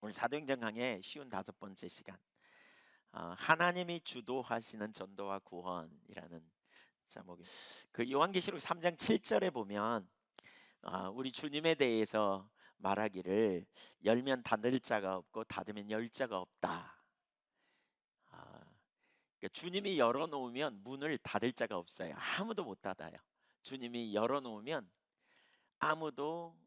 오늘 사도행전 강의 쉬운 5번째 시간, 하나님이 주도하시는 전도와 구원이라는 제목입니다. 그 요한계시록 3장 7절에 보면 우리 주님에 대해서 말하기를 열면 닫을 자가 없고 닫으면 열 자가 없다. 아, 그러니까 주님이 열어놓으면 문을 닫을 자가 없어요. 아무도 못 닫아요. 주님이 열어놓으면 아무도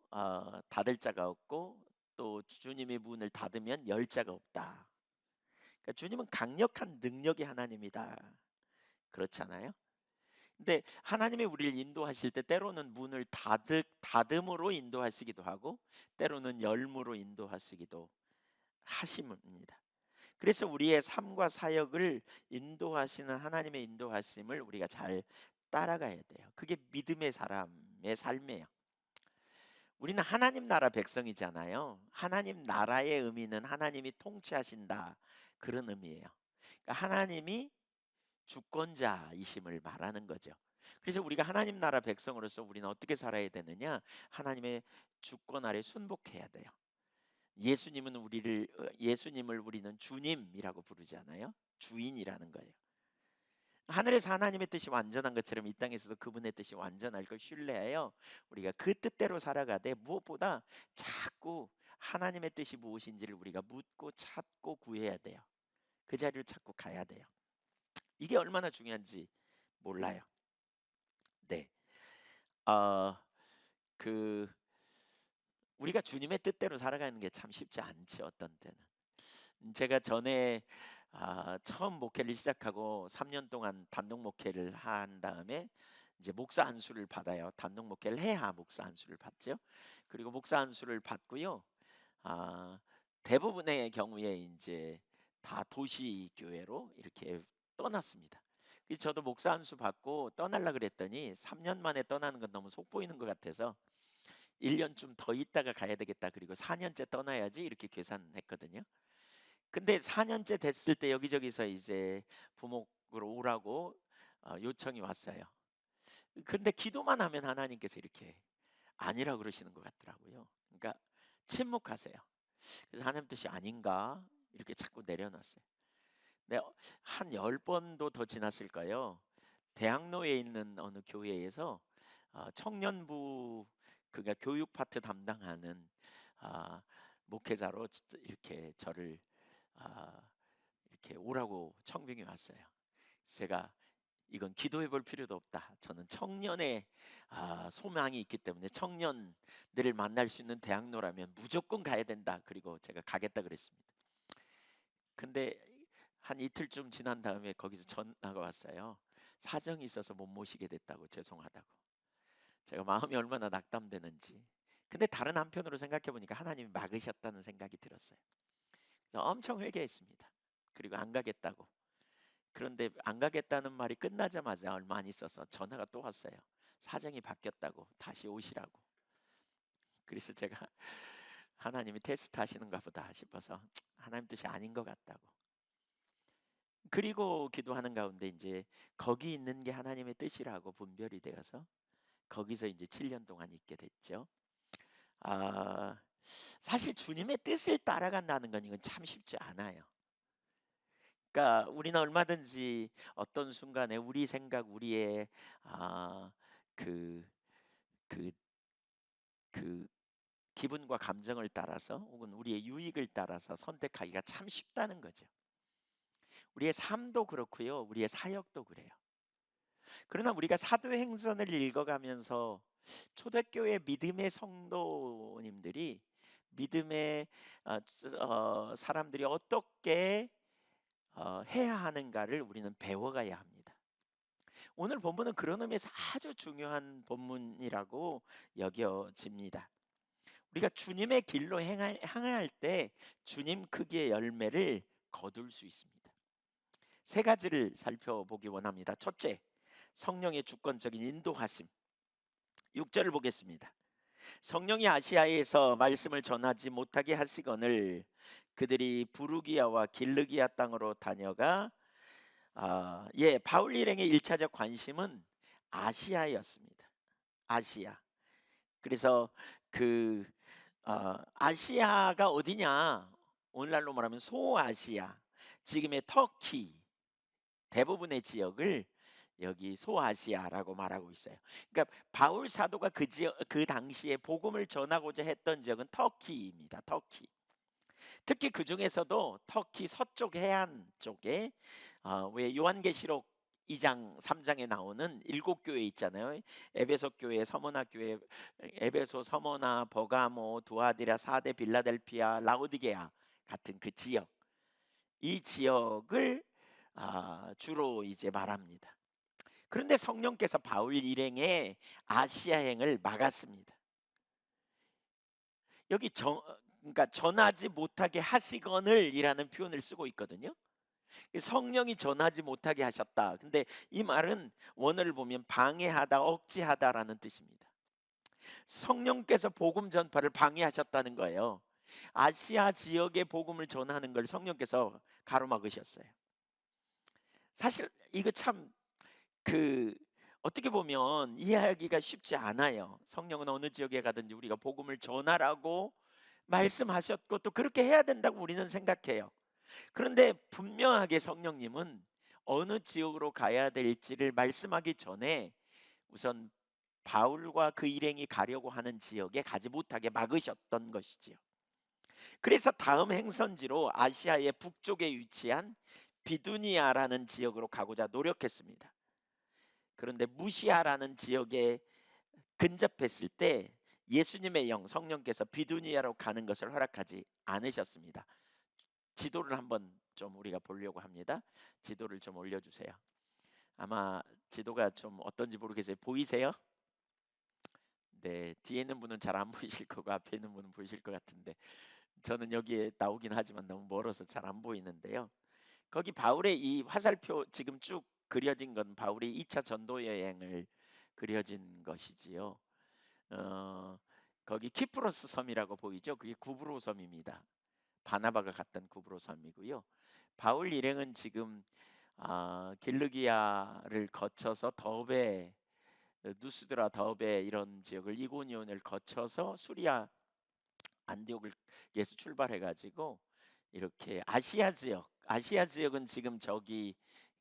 닫을 자가 없고, 또 주님이 문을 닫으면 열 자가 없다. 그러니까 주님은 강력한 능력의 하나님이다. 그렇잖아요. 근데 하나님이 우리를 인도하실 때 때로는 문을 닫음으로 인도하시기도 하고, 때로는 열무로 인도하시기도 하십니다. 그래서 우리의 삶과 사역을 인도하시는 하나님의 인도하심을 우리가 잘 따라가야 돼요. 그게 믿음의 사람의 삶이에요. 우리는 하나님 나라 백성이잖아요. 하나님 나라의 의미는 하나님이 통치하신다, 그런 의미예요. 그러니까 하나님이 주권자이심을 말하는 거죠. 그래서 우리가 하나님 나라 백성으로서 우리는 어떻게 살아야 되느냐? 하나님의 주권 아래 순복해야 돼요. 예수님을 우리는 주님이라고 부르잖아요. 주인이라는 거예요. 하늘에서 하나님의 뜻이 완전한 것처럼 이 땅에서도 그분의 뜻이 완전할 걸 신뢰하여 우리가 그 뜻대로 살아가되, 무엇보다 자꾸 하나님의 뜻이 무엇인지를 우리가 묻고 찾고 구해야 돼요. 그 자리를 찾고 가야 돼요. 이게 얼마나 중요한지 몰라요. 네. 어, 그 우리가 주님의 뜻대로 살아가는 게 참 쉽지 않죠, 어떤 때는. 제가 전에 처음 목회를 시작하고 3년 동안 단독 목회를 한 다음에 이제 목사 안수를 받아요. 단독 목회를 해야 목사 안수를 받죠. 그리고 목사 안수를 받고요. 아, 대부분의 경우에 이제 다 도시 교회로 이렇게 떠났습니다. 그래서 저도 목사 안수 받고 떠날라 그랬더니 3년 만에 떠나는 건 너무 속 보이는 것 같아서 1년 좀 더 있다가 가야 되겠다. 그리고 4년째 떠나야지, 이렇게 계산했거든요. 근데 4년째 됐을 때 여기저기서 이제 부목으로 오라고 요청이 왔어요. 근데 기도만 하면 하나님께서 이렇게 아니라 그러시는 것 같더라고요. 그러니까 침묵하세요. 그래서 하나님 뜻이 아닌가 이렇게 자꾸 내려놨어요. 근데 한 10번도 더 지났을까요? 대학로에 있는 어느 교회에서 청년부, 그러니까 교육 파트 담당하는 아, 목회자로 이렇게 저를 아, 이렇게 오라고 청빙이 왔어요. 제가 이건 기도해 볼 필요도 없다. 저는 청년의 소망이 있기 때문에 청년들을 만날 수 있는 대학로라면 무조건 가야 된다. 그리고 제가 가겠다 그랬습니다. 근데 한 이틀쯤 지난 다음에 거기서 전화가 왔어요. 사정이 있어서 못 모시게 됐다고, 죄송하다고. 제가 마음이 얼마나 낙담되는지. 근데 다른 한편으로 생각해 보니까 하나님이 막으셨다는 생각이 들었어요. 그래서 엄청 회개했습니다. 그리고 안 가겠다고. 그런데 안 가겠다는 말이 끝나자마자 얼마 안 있어서 전화가 또 왔어요. 사정이 바뀌었다고, 다시 오시라고. 그래서 제가 하나님이 테스트 하시는가 보다 싶어서 하나님 뜻이 아닌 것 같다고. 그리고 기도하는 가운데 이제 거기 있는 게 하나님의 뜻이라고 분별이 되어서 거기서 이제 7년 동안 있게 됐죠. 아, 사실 주님의 뜻을 따라간다는 건 이건 참 쉽지 않아요. 그러니까 우리는 얼마든지 어떤 순간에 우리 생각, 우리의 아, 그, 그, 그 기분과 감정을 따라서 혹은 우리의 유익을 따라서 선택하기가 참 쉽다는 거죠. 우리의 삶도 그렇고요, 우리의 사역도 그래요. 그러나 우리가 사도행전을 읽어가면서 초대교회 믿음의 성도님들이, 믿음의 사람들이 어떻게 해야 하는가를 우리는 배워가야 합니다. 오늘 본문은 그런 의미에서 아주 중요한 본문이라고 여겨집니다. 우리가 주님의 길로 향할 때 주님 크기의 열매를 거둘 수 있습니다. 세 가지를 살펴보기 원합니다. 첫째, 성령의 주권적인 인도하심. 6절을 보겠습니다. 성령이 아시아에서 말씀을 전하지 못하게 하시거늘 그들이 부르기아와 길르기아 땅으로 다녀가 바울 일행의 1차적 관심은 아시아였습니다. 아시아. 그래서 그 아시아가 어디냐? 오늘날로 말하면 소아시아, 지금의 터키 대부분의 지역을 여기 소아시아라고 말하고 있어요. 그러니까 바울 사도가 그 당시에 복음을 전하고자 했던 지역은 터키입니다. 터키. 특히 그 중에서도 터키 서쪽 해안 쪽에 왜 요한계시록 2장 3장에 나오는 7교회 있잖아요. 에베소 교회, 서머나 교회, 에베소, 서머나, 버가모, 두아디라, 사데, 빌라델피아, 라오디게아 같은 그 지역, 이 지역을 주로 이제 말합니다. 그런데 성령께서 바울 일행의 아시아행을 막았습니다. 여기 그러니까 전하지 못하게 하시거늘이라는 표현을 쓰고 있거든요. 성령이 전하지 못하게 하셨다. 근데 이 말은 원어를 보면 방해하다, 억지하다라는 뜻입니다. 성령께서 복음 전파를 방해하셨다는 거예요. 아시아 지역의 복음을 전하는 걸 성령께서 가로막으셨어요. 사실 이거 참 어떻게 보면 이해하기가 쉽지 않아요. 성령은 어느 지역에 가든지 우리가 복음을 전하라고 말씀하셨고 또 그렇게 해야 된다고 우리는 생각해요. 그런데 분명하게 성령님은 어느 지역으로 가야 될지를 말씀하기 전에 우선 바울과 그 일행이 가려고 하는 지역에 가지 못하게 막으셨던 것이지요. 그래서 다음 행선지로 아시아의 북쪽에 위치한 비두니아라는 지역으로 가고자 노력했습니다. 그런데 무시아라는 지역에 근접했을 때 예수님의 영 성령께서 비두니아로 가는 것을 허락하지 않으셨습니다. 지도를 한번 좀 우리가 보려고 합니다. 지도를 좀 올려주세요. 아마 지도가 좀 어떤지 모르겠어요. 보이세요? 네, 뒤에 있는 분은 잘 안 보이실 거고 앞에 있는 분은 보이실 것 같은데 저는 여기에 나오긴 하지만 너무 멀어서 잘 안 보이는데요. 거기 바울의 이 화살표 지금 쭉 그려진 건 바울의 2차 전도 여행을 그려진 것이지요. 거기 키프로스 섬이라고 보이죠? 그게 구브로 섬입니다. 바나바가 갔던 구브로 섬이고요. 바울 일행은 지금 길르기아를 거쳐서 더베, 누스드라, 더베 이런 지역을 이고니온을 거쳐서 수리아 안디옥에서 출발해가지고 이렇게 아시아 지역은 지금 저기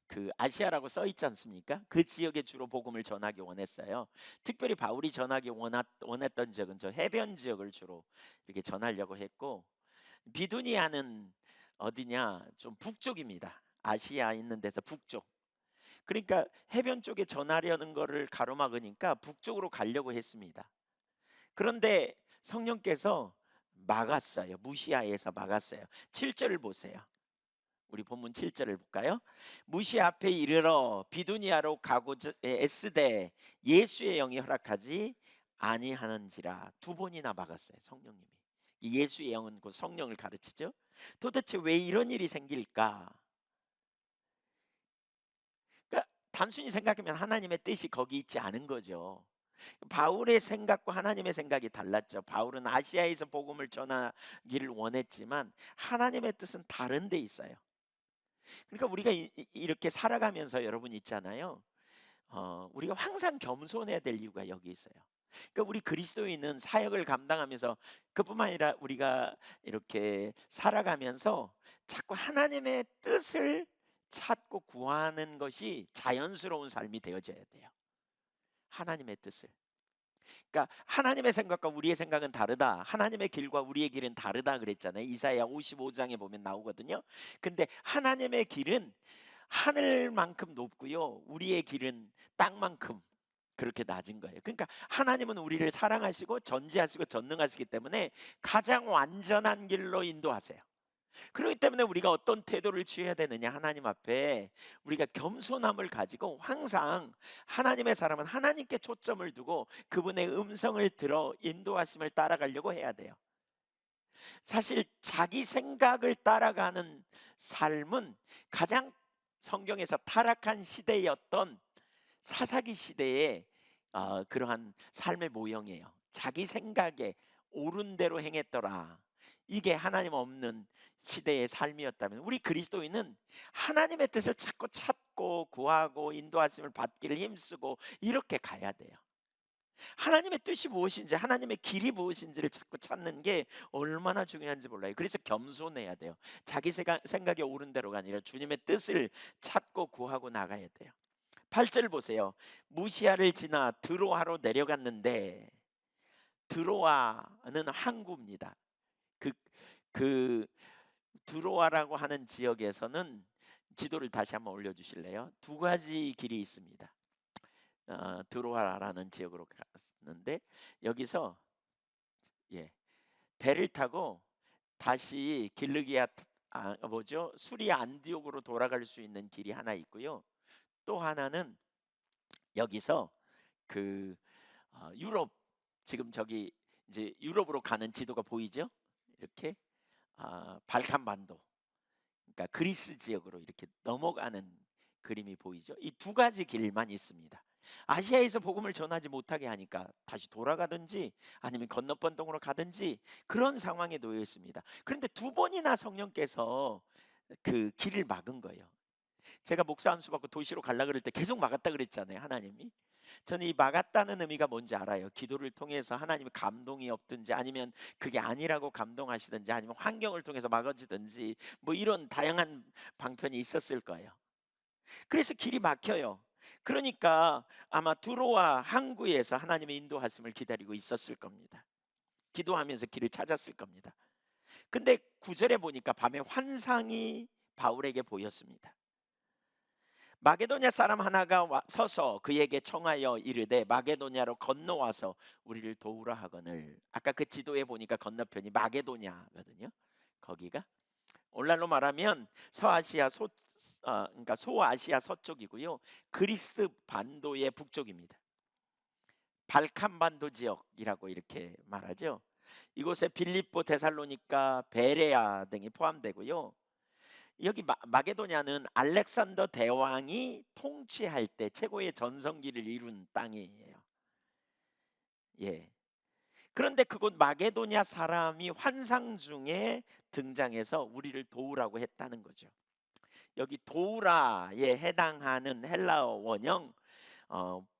그 아시아라고 써 있지 않습니까? 그 지역에 주로 복음을 전하기 원했어요. 특별히 바울이 전하기 원했던 지역은 저 해변 지역을 주로 이렇게 전하려고 했고, 비두니아는 어디냐? 좀 북쪽입니다. 아시아 있는 데서 북쪽. 그러니까 해변 쪽에 전하려는 거를 가로막으니까 북쪽으로 가려고 했습니다. 그런데 성령께서 막았어요. 무시아에서 막았어요. 7절을 보세요. 우리 본문 7절을 볼까요? 무시 앞에 이르러 비두니아로 가고자 애쓰되 예수의 영이 허락하지 아니하는지라. 두 번이나 막았어요. 성령님이. 이 예수의 영은 곧 성령을 가르치죠. 도대체 왜 이런 일이 생길까? 그러니까 단순히 생각하면 하나님의 뜻이 거기 있지 않은 거죠. 바울의 생각과 하나님의 생각이 달랐죠. 바울은 아시아에서 복음을 전하기를 원했지만 하나님의 뜻은 다른 데 있어요. 그러니까 우리가 이렇게 살아가면서 여러분 있잖아요. 우리가 항상 겸손해야 될 이유가 여기 있어요. 그러니까 우리 그리스도인은 사역을 감당하면서 그뿐만 아니라 우리가 이렇게 살아가면서 자꾸 하나님의 뜻을 찾고 구하는 것이 자연스러운 삶이 되어져야 돼요. 하나님의 뜻을. 그러니까 하나님의 생각과 우리의 생각은 다르다. 하나님의 길과 우리의 길은 다르다 그랬잖아요. 이사야 55장에 보면 나오거든요. 근데 하나님의 길은 하늘만큼 높고요. 우리의 길은 땅만큼 그렇게 낮은 거예요. 그러니까 하나님은 우리를 사랑하시고 전지하시고 전능하시기 때문에 가장 완전한 길로 인도하세요. 그렇기 때문에 우리가 어떤 태도를 취해야 되느냐, 하나님 앞에 우리가 겸손함을 가지고 항상 하나님의 사람은 하나님께 초점을 두고 그분의 음성을 들어 인도하심을 따라가려고 해야 돼요. 사실 자기 생각을 따라가는 삶은 가장 성경에서 타락한 시대였던 사사기 시대의 그러한 삶의 모형이에요. 자기 생각에 옳은 대로 행했더라. 이게 하나님 없는 시대의 삶이었다면 우리 그리스도인은 하나님의 뜻을 자꾸 찾고 구하고 인도하심을 받기를 힘쓰고 이렇게 가야 돼요. 하나님의 뜻이 무엇인지, 하나님의 길이 무엇인지를 자꾸 찾는 게 얼마나 중요한지 몰라요. 그래서 겸손해야 돼요. 자기 생각이 옳은 대로가 아니라 주님의 뜻을 찾고 구하고 나가야 돼요. 8절 보세요. 무시아를 지나 드로아로 내려갔는데, 드로아는 항구입니다. 그, 그 드로아라고 하는 지역에서는 지도를 다시 한번 올려주실래요? 두 가지 길이 있습니다. 드로아라는 지역으로 갔는데 여기서 배를 타고 다시 길르기아 뭐죠? 수리아 안디옥으로 돌아갈 수 있는 길이 하나 있고요. 또 하나는 여기서 그 유럽, 지금 저기 이제 유럽으로 가는 지도가 보이죠? 이렇게 발칸반도, 그러니까 그리스 지역으로 이렇게 넘어가는 그림이 보이죠? 이 두 가지 길만 있습니다. 아시아에서 복음을 전하지 못하게 하니까 다시 돌아가든지 아니면 건너편동으로 가든지 그런 상황에 놓여 있습니다. 그런데 두 번이나 성령께서 그 길을 막은 거예요. 제가 목사 안수 받고 도시로 가려고 그럴 때 계속 막았다 그랬잖아요, 하나님이. 저는 이 막았다는 의미가 뭔지 알아요. 기도를 통해서 하나님의 감동이 없든지 아니면 그게 아니라고 감동하시든지 아니면 환경을 통해서 막아지든지 뭐 이런 다양한 방편이 있었을 거예요. 그래서 길이 막혀요. 그러니까 아마 두로와 항구에서 하나님의 인도하심을 기다리고 있었을 겁니다. 기도하면서 길을 찾았을 겁니다. 근데 9절에 보니까 밤에 환상이 바울에게 보였습니다. 마게도냐 사람 하나가 서서 그에게 청하여 이르되 마게도냐로 건너와서 우리를 도우라 하거늘. 아까 그 지도에 보니까 건너편이 마게도냐거든요. 거기가 오늘날로 말하면 그러니까 소아시아 서쪽이고요. 그리스 반도의 북쪽입니다. 발칸 반도 지역이라고 이렇게 말하죠. 이곳에 빌립보, 데살로니가, 베레아 등이 포함되고요. 여기 마게도냐는 알렉산더 대왕이 통치할 때 최고의 전성기를 이룬 땅이에요. 그런데 그곳 마게도냐 사람이 환상 중에 등장해서 우리를 도우라고 했다는 거죠. 여기 도우라에 해당하는 헬라어 원형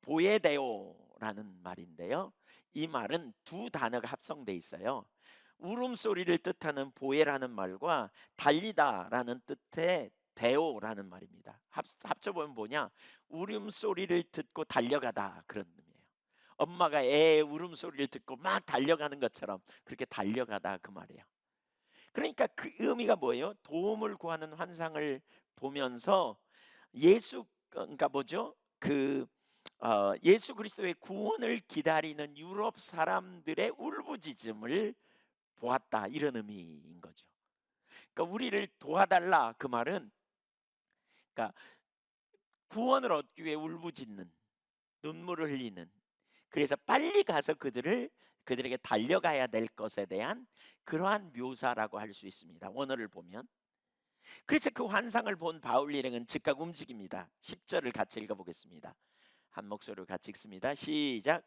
보에데오라는 말인데요. 이 말은 두 단어가 합성돼 있어요. 울음소리를 뜻하는 보에라는 말과 달리다라는 뜻의 데오라는 말입니다. 합쳐보면 뭐냐? 울음소리를 듣고 달려가다, 그런 의미예요. 엄마가 애 울음소리를 듣고 막 달려가는 것처럼 그렇게 달려가다, 그 말이에요. 그러니까 그 의미가 뭐예요? 도움을 구하는 환상을 보면서 그러니까 뭐죠? 예수 그리스도의 구원을 기다리는 유럽 사람들의 울부짖음을 보았다, 이런 의미인 거죠. 그러니까 우리를 도와달라, 그 말은 그러니까 구원을 얻기 위해 울부짖는, 눈물을 흘리는, 그래서 빨리 가서 그들에게 달려가야 될 것에 대한 그러한 묘사라고 할 수 있습니다, 원어를 보면. 그래서 그 환상을 본 바울 일행은 즉각 움직입니다. 10절을 같이 읽어보겠습니다. 한 목소리로 같이 읽습니다. 시작.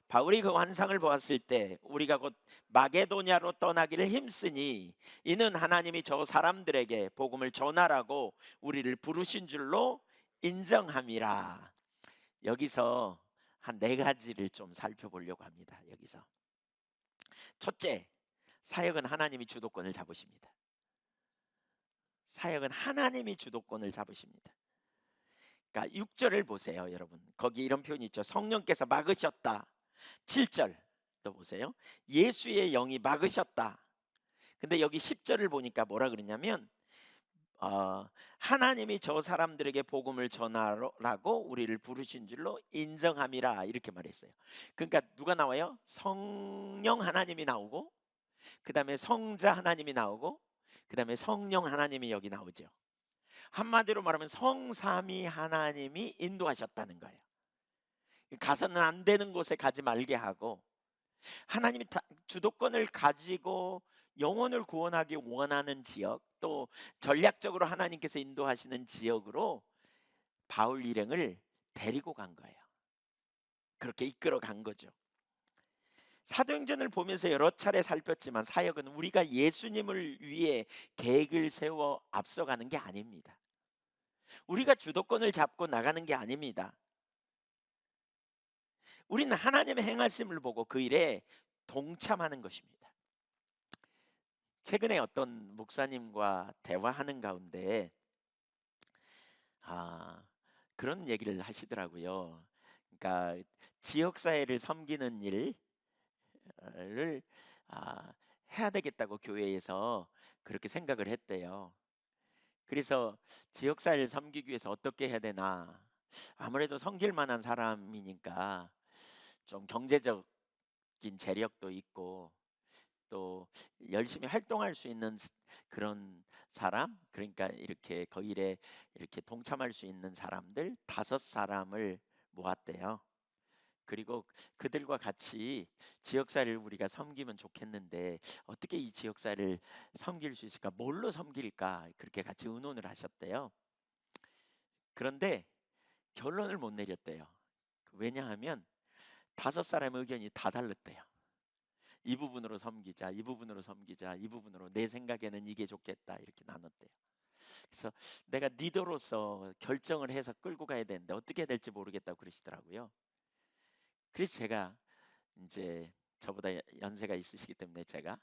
바울이 그 환상을 보았을 때 우리가 곧 마게도냐로 떠나기를 힘쓰니 이는 하나님이 저 사람들에게 복음을 전하라고 우리를 부르신 줄로 인정함이라. 여기서 한 네 가지를 좀 살펴보려고 합니다. 여기서 첫째, 사역은 하나님이 주도권을 잡으십니다. 사역은 하나님이 주도권을 잡으십니다. 그러니까 6절을 보세요, 여러분. 거기 이런 표현이 있죠. 성령께서 막으셨다. 7절 또 보세요. 예수의 영이 막으셨다. 근데 여기 10절을 보니까 뭐라 그러냐면 하나님이 저 사람들에게 복음을 전하라고 우리를 부르신 줄로 인정함이라, 이렇게 말했어요. 그러니까 누가 나와요? 성령 하나님이 나오고, 그 다음에 성자 하나님이 나오고, 그 다음에 성령 하나님이 여기 나오죠. 한마디로 말하면 성삼위 하나님이 인도하셨다는 거예요. 가서는 안 되는 곳에 가지 말게 하고, 하나님이 주도권을 가지고 영혼을 구원하기 원하는 지역, 또 전략적으로 하나님께서 인도하시는 지역으로 바울 일행을 데리고 간 거예요. 그렇게 이끌어 간 거죠. 사도행전을 보면서 여러 차례 살폈지만 사역은 우리가 예수님을 위해 계획을 세워 앞서가는 게 아닙니다. 우리가 주도권을 잡고 나가는 게 아닙니다. 우리는 하나님의 행하심을 보고 그 일에 동참하는 것입니다. 최근에 어떤 목사님과 대화하는 가운데 아, 그런 얘기를 하시더라고요. 그러니까 지역사회를 섬기는 일을 해야 되겠다고 교회에서 그렇게 생각을 했대요. 그래서 지역사회를 섬기기 위해서 어떻게 해야 되나? 아무래도 섬길 만한 사람이니까 좀 경제적인 재력도 있고 또 열심히 활동할 수 있는 그런 사람, 그러니까 이렇게 그 일에 이렇게 동참할 수 있는 사람들 5사람을 모았대요. 그리고 그들과 같이 지역사회를 우리가 섬기면 좋겠는데 어떻게 이 지역사회를 섬길 수 있을까? 뭘로 섬길까? 그렇게 같이 의논을 하셨대요. 그런데 결론을 못 내렸대요. 왜냐하면 5사람의 의견이 다 달랐대요. 이 부분으로 섬기자, 이 부분으로 섬기자, 이 부분으로 내 생각에는 이게 좋겠다 이렇게 나눴대요. 그래서 내가 리더로서 결정을 해서 끌고 가야 되는데 어떻게 해야 될지 모르겠다고 그러시더라고요. 그래서 제가 이제 저보다 연세가 있으시기 때문에 제가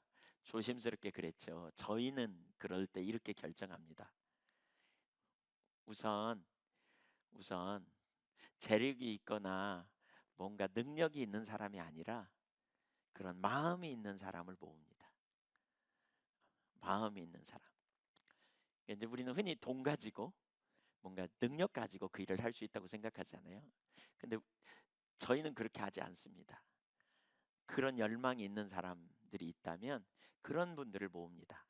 조심스럽게 그랬죠. 저희는 그럴 때 이렇게 결정합니다. 우선 재력이 있거나 뭔가 능력이 있는 사람이 아니라 그런 마음이 있는 사람을 모읍니다. 마음이 있는 사람. 이제 우리는 흔히 돈 가지고 뭔가 능력 가지고 그 일을 할 수 있다고 생각하잖아요. 근데 저희는 그렇게 하지 않습니다. 그런 열망이 있는 사람들이 있다면 그런 분들을 모읍니다.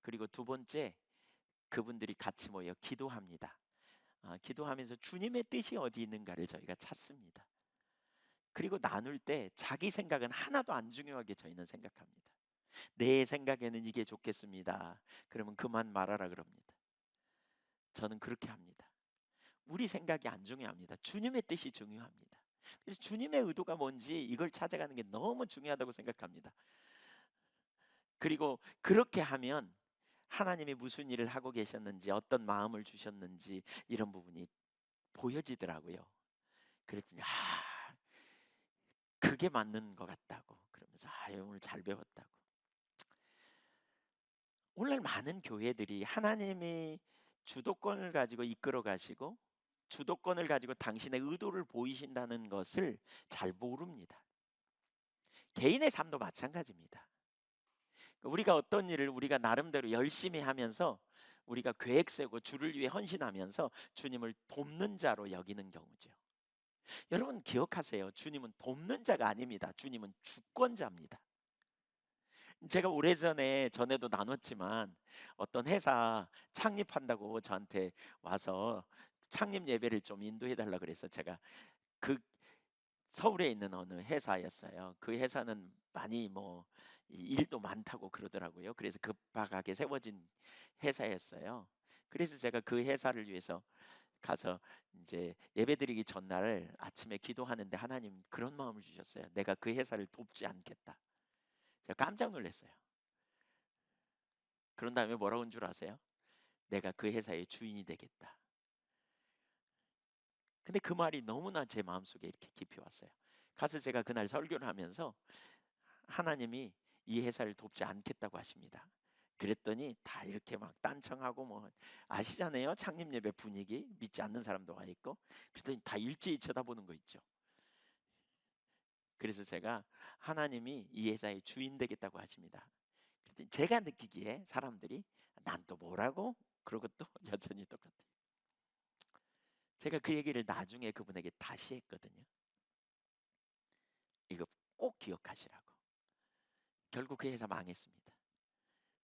그리고 두 번째, 그분들이 같이 모여 기도합니다. 기도하면서 주님의 뜻이 어디 있는가를 저희가 찾습니다. 그리고 나눌 때 자기 생각은 하나도 안 중요하게 저희는 생각합니다. 내 생각에는 이게 좋겠습니다. 그러면 그만 말하라 그럽니다. 저는 그렇게 합니다. 우리 생각이 안 중요합니다. 주님의 뜻이 중요합니다. 그래서 주님의 의도가 뭔지 이걸 찾아가는 게 너무 중요하다고 생각합니다. 그리고 그렇게 하면 하나님이 무슨 일을 하고 계셨는지, 어떤 마음을 주셨는지 이런 부분이 보여지더라고요. 그랬더니 그게 맞는 것 같다고 그러면서 오늘 잘 배웠다고. 오늘 많은 교회들이 하나님이 주도권을 가지고 이끌어 가시고 주도권을 가지고 당신의 의도를 보이신다는 것을 잘 모릅니다. 개인의 삶도 마찬가지입니다. 우리가 어떤 일을 우리가 나름대로 열심히 하면서 우리가 계획 세우고 주를 위해 헌신하면서 주님을 돕는 자로 여기는 경우죠. 여러분 기억하세요. 주님은 돕는 자가 아닙니다. 주님은 주권자입니다. 제가 오래전에 전에도 나눴지만 어떤 회사 창립한다고 저한테 와서 창립 예배를 좀 인도해 달라 그래서 제가 그 서울에 있는 어느 회사였어요. 그 회사는 많이 뭐 일도 많다고 그러더라고요. 그래서 급박하게 세워진 회사였어요. 그래서 제가 그 회사를 위해서 가서 이제 예배드리기 전날 아침에 기도하는데 하나님 그런 마음을 주셨어요. 내가 그 회사를 돕지 않겠다. 제가 깜짝 놀랐어요. 그런 다음에 뭐라고 한 줄 아세요? 내가 그 회사의 주인이 되겠다. 근데 그 말이 너무나 제 마음속에 이렇게 깊이 왔어요. 가서 제가 그날 설교를 하면서 하나님이 이 회사를 돕지 않겠다고 하십니다. 그랬더니 다 이렇게 막 딴청하고 뭐 아시잖아요. 창립 예배 분위기 믿지 않는 사람도 와 있고 그랬더니 다 일제히 쳐다보는 거 있죠. 그래서 제가 하나님이 이 회사의 주인 되겠다고 하십니다. 그랬더니 제가 느끼기에 사람들이 난 또 뭐라고? 그러고 또 여전히 똑같아요. 제가 그 얘기를 나중에 그분에게 다시 했거든요. 이거 꼭 기억하시라고. 결국 그 회사 망했습니다.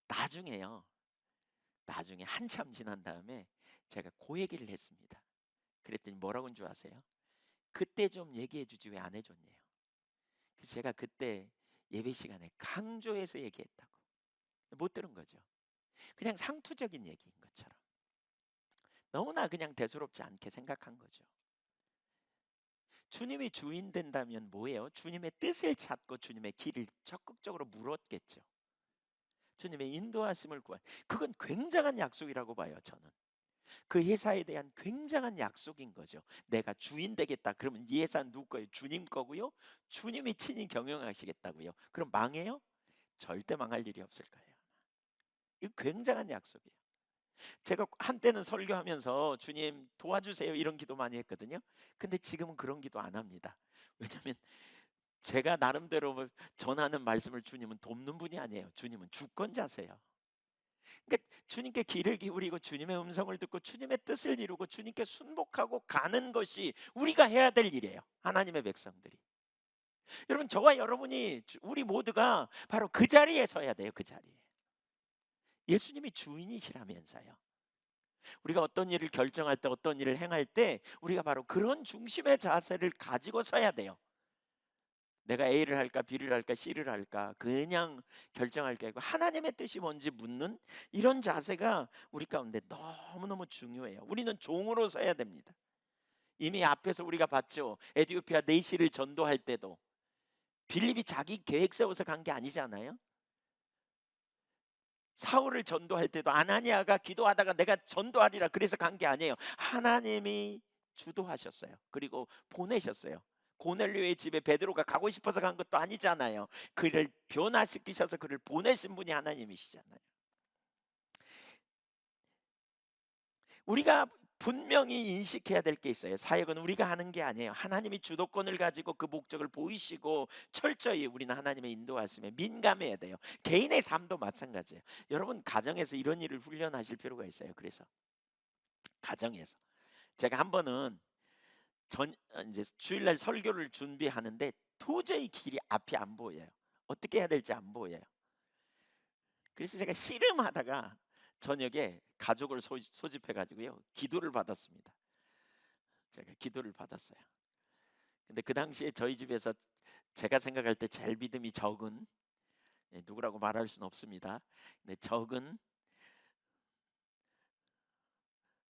나중에요. 나중에 한참 지난 다음에 제가 그 얘기를 했습니다. 그랬더니 뭐라고 한 줄 아세요? 그때 좀 얘기해 주지 왜 안 해줬냐요. 그래서 제가 그때 예배 시간에 강조해서 얘기했다고. 못 들은 거죠. 그냥 상투적인 얘기인 것처럼. 너무나 그냥 대수롭지 않게 생각한 거죠. 주님이 주인 된다면 뭐예요? 주님의 뜻을 찾고 주님의 길을 적극적으로 물었겠죠. 주님의 인도하심을 구할. 그건 굉장한 약속이라고 봐요, 저는. 그 회사에 대한 굉장한 약속인 거죠. 내가 주인 되겠다. 그러면 이 회사 누구 거예요? 주님 거고요. 주님이 친히 경영하시겠다고요. 그럼 망해요? 절대 망할 일이 없을 거예요. 이 굉장한 약속이에요. 제가 한때는 설교하면서 주님 도와주세요 이런 기도 많이 했거든요. 근데 지금은 그런 기도 안 합니다. 왜냐하면 제가 나름대로 전하는 말씀을 주님은 돕는 분이 아니에요. 주님은 주권자세요. 그러니까 주님께 귀를 기울이고 주님의 음성을 듣고 주님의 뜻을 이루고 주님께 순복하고 가는 것이 우리가 해야 될 일이에요. 하나님의 백성들이. 여러분 저와 여러분이 우리 모두가 바로 그 자리에 서야 돼요. 그 자리에. 예수님이 주인이시라면서요. 우리가 어떤 일을 결정할 때 어떤 일을 행할 때 우리가 바로 그런 중심의 자세를 가지고 서야 돼요. 내가 A를 할까 B를 할까 C를 할까 그냥 결정할 게 아니고 하나님의 뜻이 뭔지 묻는 이런 자세가 우리 가운데 너무너무 중요해요. 우리는 종으로 서야 됩니다. 이미 앞에서 우리가 봤죠. 에디오피아 내시를 전도할 때도 빌립이 자기 계획 세워서 간 게 아니잖아요. 사울을 전도할 때도 아나니아가 기도하다가 내가 전도하리라 그래서 간 게 아니에요. 하나님이 주도하셨어요. 그리고 보내셨어요. 고넬료의 집에 베드로가 가고 싶어서 간 것도 아니잖아요. 그를 변화시키셔서 그를 보내신 분이 하나님이시잖아요. 우리가 분명히 인식해야 될 게 있어요. 사역은 우리가 하는 게 아니에요. 하나님이 주도권을 가지고 그 목적을 보이시고 철저히 우리는 하나님의 인도하심에 민감해야 돼요. 개인의 삶도 마찬가지예요. 여러분 가정에서 이런 일을 훈련하실 필요가 있어요. 그래서 가정에서 제가 한 번은 이제 주일날 설교를 준비하는데 도저히 길이 앞이 안 보여요. 어떻게 해야 될지 안 보여요. 그래서 제가 씨름하다가 저녁에 가족을 소집해 가지고요. 기도를 받았습니다. 제가 기도를 받았어요. 근데 그 당시에 저희 집에서 제가 생각할 때 제일 믿음이 적은 누구라고 말할 수는 없습니다. 근데 적은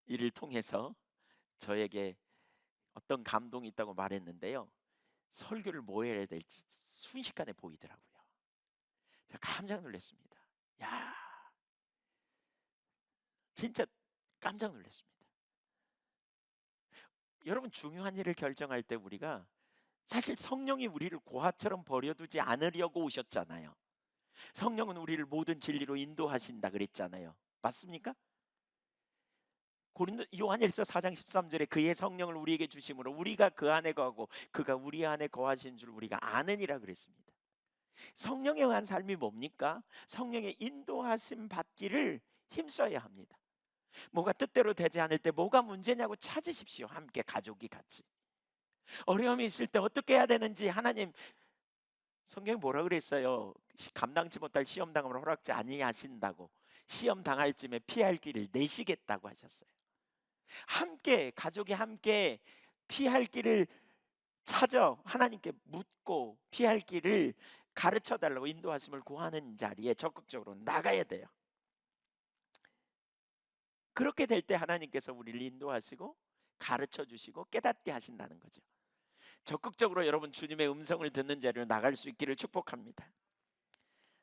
일을 통해서 저에게 어떤 감동이 있다고 말했는데요. 설교를 뭐 해야 될지 순식간에 보이더라고요. 제가 깜짝 놀랐습니다. 야, 진짜 깜짝 놀랐습니다. 여러분 중요한 일을 결정할 때 우리가 사실 성령이 우리를 고아처럼 버려두지 않으려고 오셨잖아요. 성령은 우리를 모든 진리로 인도하신다 그랬잖아요. 맞습니까? 고린도 요한일서 4장 13절에 그의 성령을 우리에게 주심으로 우리가 그 안에 거하고 그가 우리 안에 거하신 줄 우리가 아느니라 그랬습니다. 성령에 의한 삶이 뭡니까? 성령의 인도하심 받기를 힘써야 합니다. 뭐가 뜻대로 되지 않을 때 뭐가 문제냐고 찾으십시오. 함께 가족이 같이. 어려움이 있을 때 어떻게 해야 되는지 하나님 성경이 뭐라 그랬어요? 감당치 못할 시험 당함을 허락지 아니하신다고. 시험 당할 쯤에 피할 길을 내시겠다고 하셨어요. 함께 가족이 함께 피할 길을 찾아 하나님께 묻고 피할 길을 가르쳐 달라고 인도하심을 구하는 자리에 적극적으로 나가야 돼요. 그렇게 될 때 하나님께서 우리를 인도하시고 가르쳐 주시고 깨닫게 하신다는 거죠. 적극적으로 여러분 주님의 음성을 듣는 자리로 나갈 수 있기를 축복합니다.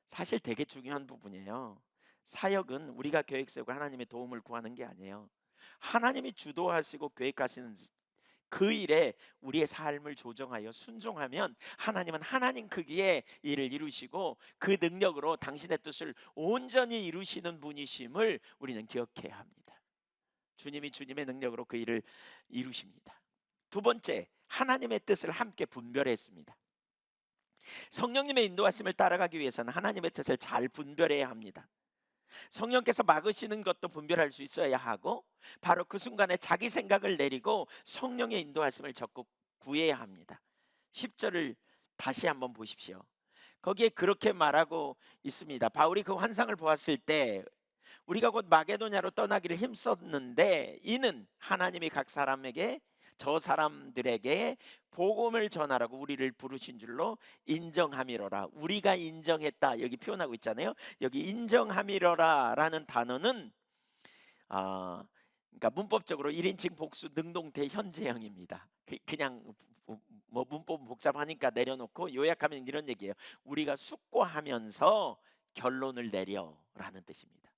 사실 되게 중요한 부분이에요. 사역은 우리가 계획 세우고 하나님의 도움을 구하는 게 아니에요. 하나님이 주도하시고 계획하시는 그 일에 우리의 삶을 조정하여 순종하면 하나님은 하나님 크기의 일을 이루시고 그 능력으로 당신의 뜻을 온전히 이루시는 분이심을 우리는 기억해야 합니다. 주님이 주님의 능력으로 그 일을 이루십니다. 두 번째, 하나님의 뜻을 함께 분별했습니다. 성령님의 인도하심을 따라가기 위해서는 하나님의 뜻을 잘 분별해야 합니다. 성령께서 막으시는 것도 분별할 수 있어야 하고 바로 그 순간에 자기 생각을 내리고 성령의 인도하심을 적극 구해야 합니다. 10절을 다시 한번 보십시오. 거기에 그렇게 말하고 있습니다. 바울이 그 환상을 보았을 때 우리가 곧 마게도냐로 떠나기를 힘썼는데 이는 하나님이 각 사람에게 저 사람들에게 복음을 전하라고 우리를 부르신 줄로 인정함이로라. 우리가 인정했다 여기 표현하고 있잖아요. 여기 인정함이로라라는 단어는 그러니까 문법적으로 1인칭 복수 능동태 현재형입니다. 그냥 뭐 문법 복잡하니까 내려놓고 요약하면 이런 얘기예요. 우리가 숙고하면서 결론을 내려라는 뜻입니다.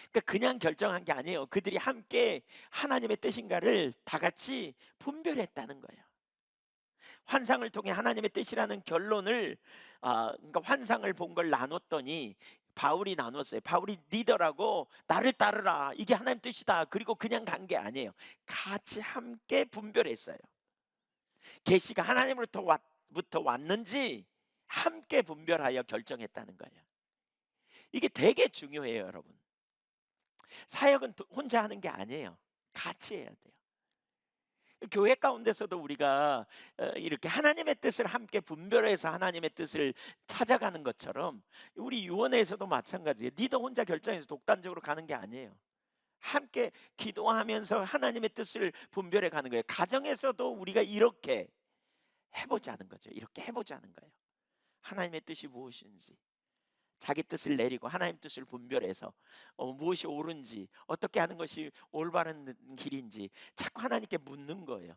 그러니까 그냥 결정한 게 아니에요. 그들이 함께 하나님의 뜻인가를 다 같이 분별했다는 거예요. 환상을 통해 하나님의 뜻이라는 결론을 그러니까 환상을 본 걸 나눴더니 바울이 나눴어요. 바울이 리더라고 나를 따르라. 이게 하나님 뜻이다. 그리고 그냥 간 게 아니에요. 같이 함께 분별했어요. 계시가 하나님으로부터 왔는지 함께 분별하여 결정했다는 거예요. 이게 되게 중요해요, 여러분. 사역은 혼자 하는 게 아니에요. 같이 해야 돼요. 교회 가운데서도 우리가 이렇게 하나님의 뜻을 함께 분별해서 하나님의 뜻을 찾아가는 것처럼 우리 유원회에서도 마찬가지예요. 니도 혼자 결정해서 독단적으로 가는 게 아니에요. 함께 기도하면서 하나님의 뜻을 분별해 가는 거예요. 가정에서도 우리가 이렇게 해보자는 거죠. 이렇게 해보자는 거예요. 하나님의 뜻이 무엇인지 자기 뜻을 내리고 하나님 뜻을 분별해서 무엇이 옳은지 어떻게 하는 것이 올바른 길인지 자꾸 하나님께 묻는 거예요.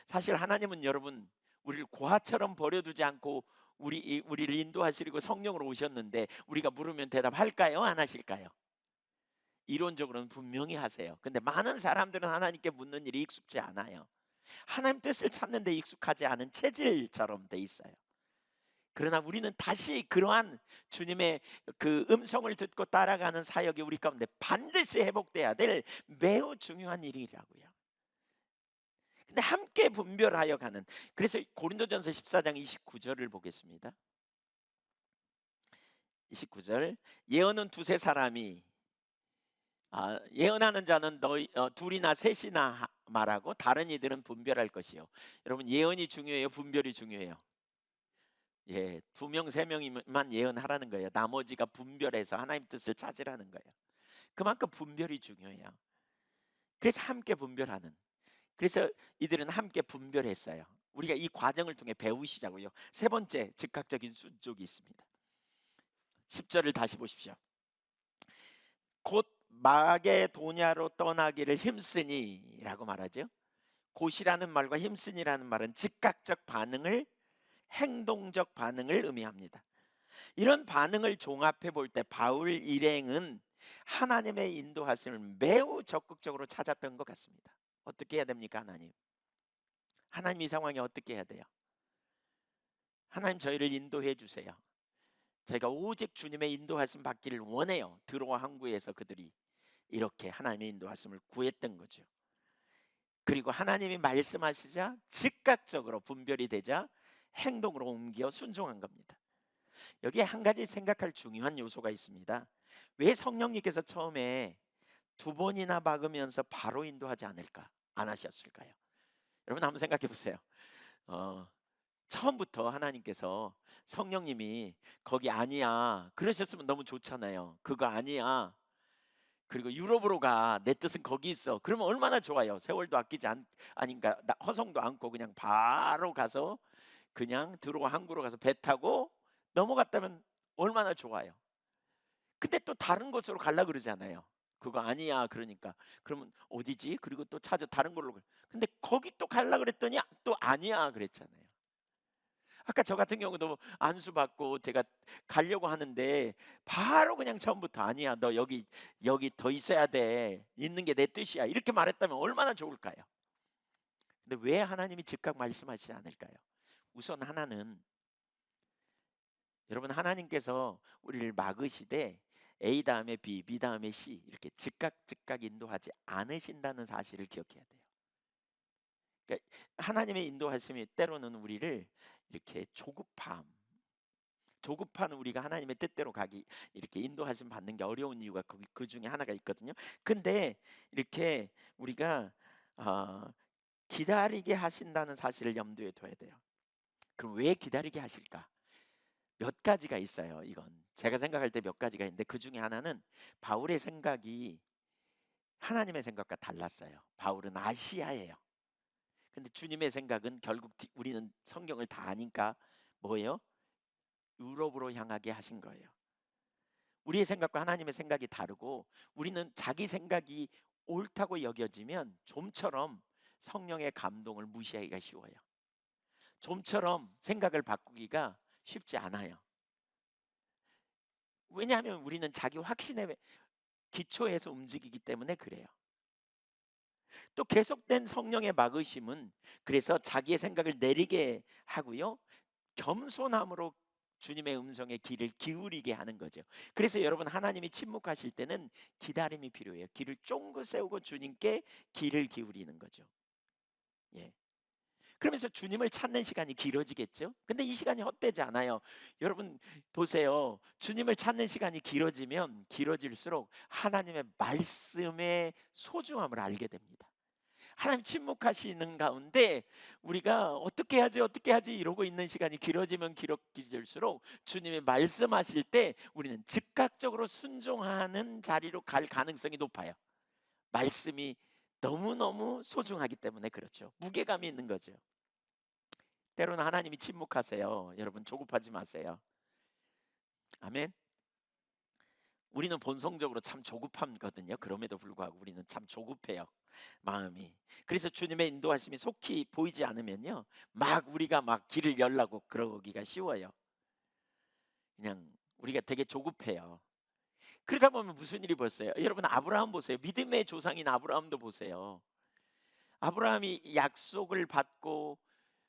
사실 하나님은 여러분 우리를 고아처럼 버려두지 않고 우리를 인도하시려고 성령으로 오셨는데 우리가 물으면 대답할까요? 안 하실까요? 이론적으로는 분명히 하세요. 근데 많은 사람들은 하나님께 묻는 일이 익숙지 않아요. 하나님 뜻을 찾는 데 익숙하지 않은 체질처럼 돼 있어요. 그러나 우리는 다시 그러한 주님의 그 음성을 듣고 따라가는 사역이 우리 가운데 반드시 회복돼야 될 매우 중요한 일이라고요. 근데 함께 분별하여 가는, 그래서 고린도전서 14장 29절을 보겠습니다. 29절, 예언은 두세 사람이 예언하는 자는 너희 둘이나 셋이나 말하고 다른 이들은 분별할 것이요. 여러분, 예언이 중요해요, 분별이 중요해요? 예, 두 명, 세 명이만 예언하라는 거예요. 나머지가 분별해서 하나님 뜻을 찾으라는 거예요. 그만큼 분별이 중요해요. 그래서 함께 분별하는. 그래서 이들은 함께 분별했어요. 우리가 이 과정을 통해 배우시자고요. 세 번째 즉각적인 순종이 있습니다. 10절을 다시 보십시오. 곧 마게도냐로 떠나기를 힘쓰니라고 말하죠. 곧이라는 말과 힘쓰니라는 말은 즉각적 반응을, 행동적 반응을 의미합니다. 이런 반응을 종합해 볼 때 바울 일행은 하나님의 인도하심을 매우 적극적으로 찾았던 것 같습니다. 어떻게 해야 됩니까, 하나님? 하나님, 이 상황에 어떻게 해야 돼요? 하나님, 저희를 인도해 주세요. 저희가 오직 주님의 인도하심 받기를 원해요. 드로아 항구에서 그들이 이렇게 하나님의 인도하심을 구했던 거죠. 그리고 하나님이 말씀하시자 즉각적으로 분별이 되자 행동으로 옮겨 순종한 겁니다. 여기에 한 가지 생각할 중요한 요소가 있습니다. 왜 성령님께서 처음에 두 번이나 박으면서 바로 인도하지 않을까, 안 하셨을까요? 여러분 한번 생각해 보세요. 처음부터 하나님께서 성령님이 거기 아니야 그러셨으면 너무 좋잖아요. 그거 아니야, 그리고 유럽으로 가, 내 뜻은 거기 있어, 그러면 얼마나 좋아요. 세월도 아끼지 아닌가, 허성도 않고 그냥 바로 가서 그냥 들어와 항구로 가서 배 타고 넘어갔다면 얼마나 좋아요. 근데 또 다른 곳으로 가려 그러잖아요. 그거 아니야 그러니까 그러면 어디지? 그리고 또 찾아 다른 걸로 근데 거기 또 가려 그랬더니 또 아니야 그랬잖아요. 아까 저 같은 경우도 안수 받고 제가 가려고 하는데 바로 그냥 처음부터 아니야, 너 여기 더 있어야 돼, 있는 게 내 뜻이야, 이렇게 말했다면 얼마나 좋을까요? 근데 왜 하나님이 즉각 말씀하시지 않을까요? 우선 하나는, 여러분, 하나님께서 우리를 막으시되 A 다음에 B, B 다음에 C 이렇게 즉각 인도하지 않으신다는 사실을 기억해야 돼요. 그러니까 하나님의 인도하심이 때로는 우리를 이렇게 조급한 우리가 하나님의 뜻대로 가기, 이렇게 인도하심 받는 게 어려운 이유가 그 중에 하나가 있거든요. 근데 이렇게 우리가 기다리게 하신다는 사실을 염두에 둬야 돼요. 그럼 왜 기다리게 하실까? 몇 가지가 있어요. 이건 제가 생각할 때 몇 가지가 있는데 그 중에 하나는 바울의 생각이 하나님의 생각과 달랐어요. 바울은 아시아예요. 근데 주님의 생각은 결국 우리는 성경을 다 아니까 뭐예요? 유럽으로 향하게 하신 거예요. 우리의 생각과 하나님의 생각이 다르고 우리는 자기 생각이 옳다고 여겨지면 좀처럼 성령의 감동을 무시하기가 쉬워요. 좀처럼 생각을 바꾸기가 쉽지 않아요. 왜냐하면 우리는 자기 확신에 기초에서 움직이기 때문에 그래요. 또 계속된 성령의 막으심은 그래서 자기의 생각을 내리게 하고요, 겸손함으로 주님의 음성에 귀를 기울이게 하는 거죠. 그래서 여러분, 하나님이 침묵하실 때는 기다림이 필요해요. 귀를 쫑긋 세우고 주님께 귀를 기울이는 거죠. 예. 그러면서 주님을 찾는 시간이 길어지겠죠. 근데 이 시간이 헛되지 않아요. 여러분 보세요. 주님을 찾는 시간이 길어지면 길어질수록 하나님의 말씀의 소중함을 알게 됩니다. 하나님 침묵하시는 가운데 우리가 어떻게 하지 이러고 있는 시간이 길어지면 길어질수록 주님이 말씀하실 때 우리는 즉각적으로 순종하는 자리로 갈 가능성이 높아요. 말씀이 너무너무 소중하기 때문에 그렇죠. 무게감이 있는 거죠. 때로는 하나님이 침묵하세요. 여러분 조급하지 마세요. 아멘. 우리는 본성적으로 참 조급함거든요. 그럼에도 불구하고 우리는 참 조급해요, 마음이. 그래서 주님의 인도하심이 속히 보이지 않으면요, 막 우리가 막 길을 열라고 그러기가 쉬워요. 그냥 우리가 되게 조급해요. 그러다 보면 무슨 일이 벌써요. 여러분 아브라함 보세요. 믿음의 조상인 아브라함도 보세요. 아브라함이 약속을 받고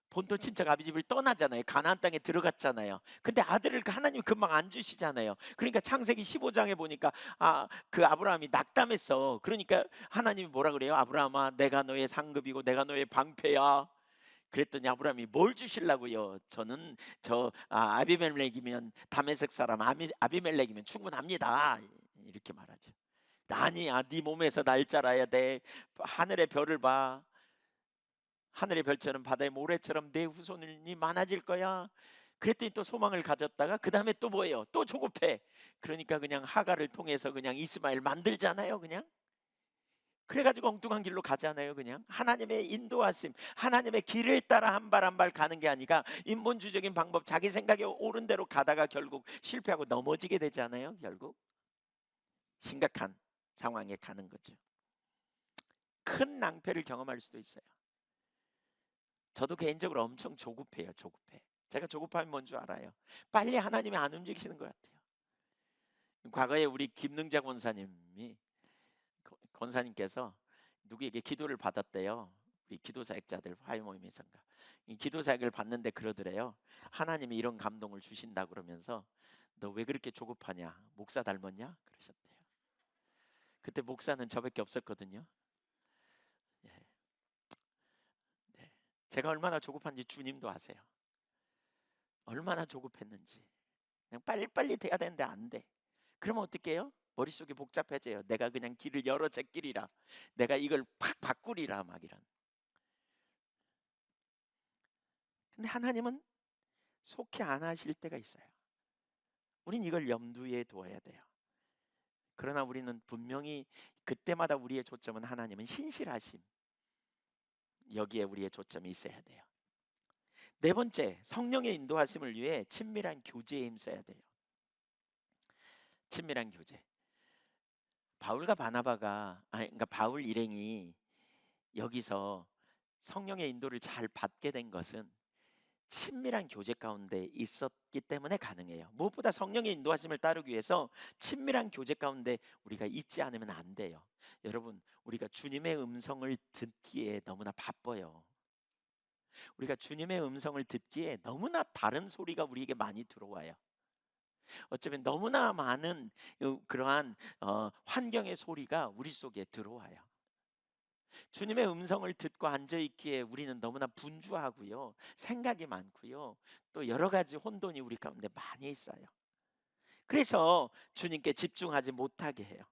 본토 친척 아비 집을 떠나잖아요. 가나안 땅에 들어갔잖아요. 근데 아들을 하나님 금방 안 주시잖아요. 그러니까 창세기 15장에 보니까 그 아브라함이 낙담했어. 그러니까 하나님이 뭐라 그래요? 아브라함아, 내가 너의 상급이고 내가 너의 방패야. 그랬더니 아브라함이 뭘 주실라고요? 저는 아비멜렉이면, 다메섹 사람 아비멜렉이면 충분합니다. 이렇게 말하죠. 아니야, 네 몸에서 날 자라야 돼. 하늘의 별을 봐. 하늘의 별처럼 바다의 모래처럼 내 후손이 많아질 거야. 그랬더니 또 소망을 가졌다가 그 다음에 또 뭐예요? 또 조급해. 그러니까 그냥 하가를 통해서 그냥 이스마엘 만들잖아요. 그냥 그래가지고 엉뚱한 길로 가잖아요. 그냥 하나님의 인도하심, 하나님의 길을 따라 한 발 한 발 가는 게 아니라 인본주의적인 방법, 자기 생각에 옳은 대로 가다가 결국 실패하고 넘어지게 되잖아요. 결국 심각한 상황에 가는 거죠. 큰 낭패를 경험할 수도 있어요. 저도 개인적으로 엄청 조급해요. 조급해. 제가 조급하면 뭔 줄 알아요. 빨리 하나님이 안 움직이시는 것 같아요. 과거에 우리 김능자 권사님이, 권사님께서 누구에게 기도를 받았대요. 우리 기도사역자들 화요 모임에선가. 이 기도사역을 받는데 그러더래요. 하나님이 이런 감동을 주신다 그러면서 너 왜 그렇게 조급하냐? 목사 닮았냐? 그러셨대요. 그때 목사는 저밖에 없었거든요. 예. 네. 제가 얼마나 조급한지 주님도 아세요. 얼마나 조급했는지. 그냥 빨리빨리 돼야 되는데 안 돼. 그러면 어떻게 해요? 머릿속이 복잡해져요. 내가 그냥 길을 열어 제끼리라. 내가 이걸 팍 바꾸리라 막 이런. 근데 하나님은 속히 안 하실 때가 있어요. 우린 이걸 염두에 두어야 돼요. 그러나 우리는 분명히 그때마다 우리의 초점은 하나님은 신실하심. 여기에 우리의 초점이 있어야 돼요. 네 번째, 성령의 인도하심을 위해 친밀한 교제에 힘써야 돼요. 친밀한 교제. 바울과 바나바가 그러니까 바울 일행이 여기서 성령의 인도를 잘 받게 된 것은 친밀한 교제 가운데 있었기 때문에 가능해요. 무엇보다 성령의 인도하심을 따르기 위해서 친밀한 교제 가운데 우리가 있지 않으면 안 돼요. 여러분, 우리가 주님의 음성을 듣기에 너무나 바빠요. 우리가 주님의 음성을 듣기에 너무나 다른 소리가 우리에게 많이 들어와요. 어쩌면 너무나 많은 그러한 환경의 소리가 우리 속에 들어와요. 주님의 음성을 듣고 앉아 있기에 우리는 너무나 분주하고요, 생각이 많고요, 또 여러 가지 혼돈이 우리 가운데 많이 있어요. 그래서 주님께 집중하지 못하게 해요.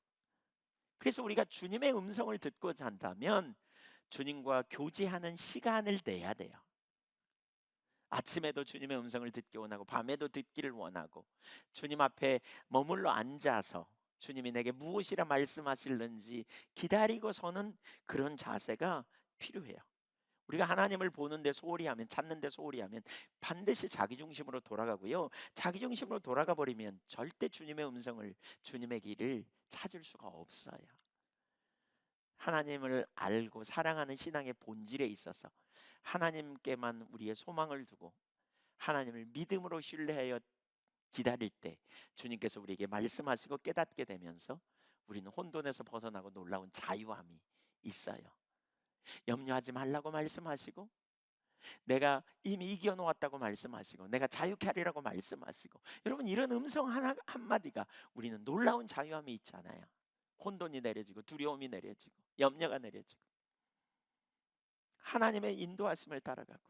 그래서 우리가 주님의 음성을 듣고자 한다면 주님과 교제하는 시간을 내야 돼요. 아침에도 주님의 음성을 듣기 원하고 밤에도 듣기를 원하고 주님 앞에 머물러 앉아서 주님이 내게 무엇이라 말씀하실는지 기다리고 서는 그런 자세가 필요해요. 우리가 하나님을 보는데 소홀히 하면, 찾는데 소홀히 하면 반드시 자기 중심으로 돌아가고요, 자기 중심으로 돌아가 버리면 절대 주님의 음성을, 주님의 길을 찾을 수가 없어요. 하나님을 알고 사랑하는 신앙의 본질에 있어서 하나님께만 우리의 소망을 두고 하나님을 믿음으로 신뢰하여 기다릴 때 주님께서 우리에게 말씀하시고 깨닫게 되면서 우리는 혼돈에서 벗어나고 놀라운 자유함이 있어요. 염려하지 말라고 말씀하시고, 내가 이미 이겨놓았다고 말씀하시고, 내가 자유케 하리라고 말씀하시고, 여러분 이런 음성 하나 한마디가 우리는 놀라운 자유함이 있잖아요. 혼돈이 내려지고 두려움이 내려지고 염려가 내려지고 하나님의 인도하심을 따라가고,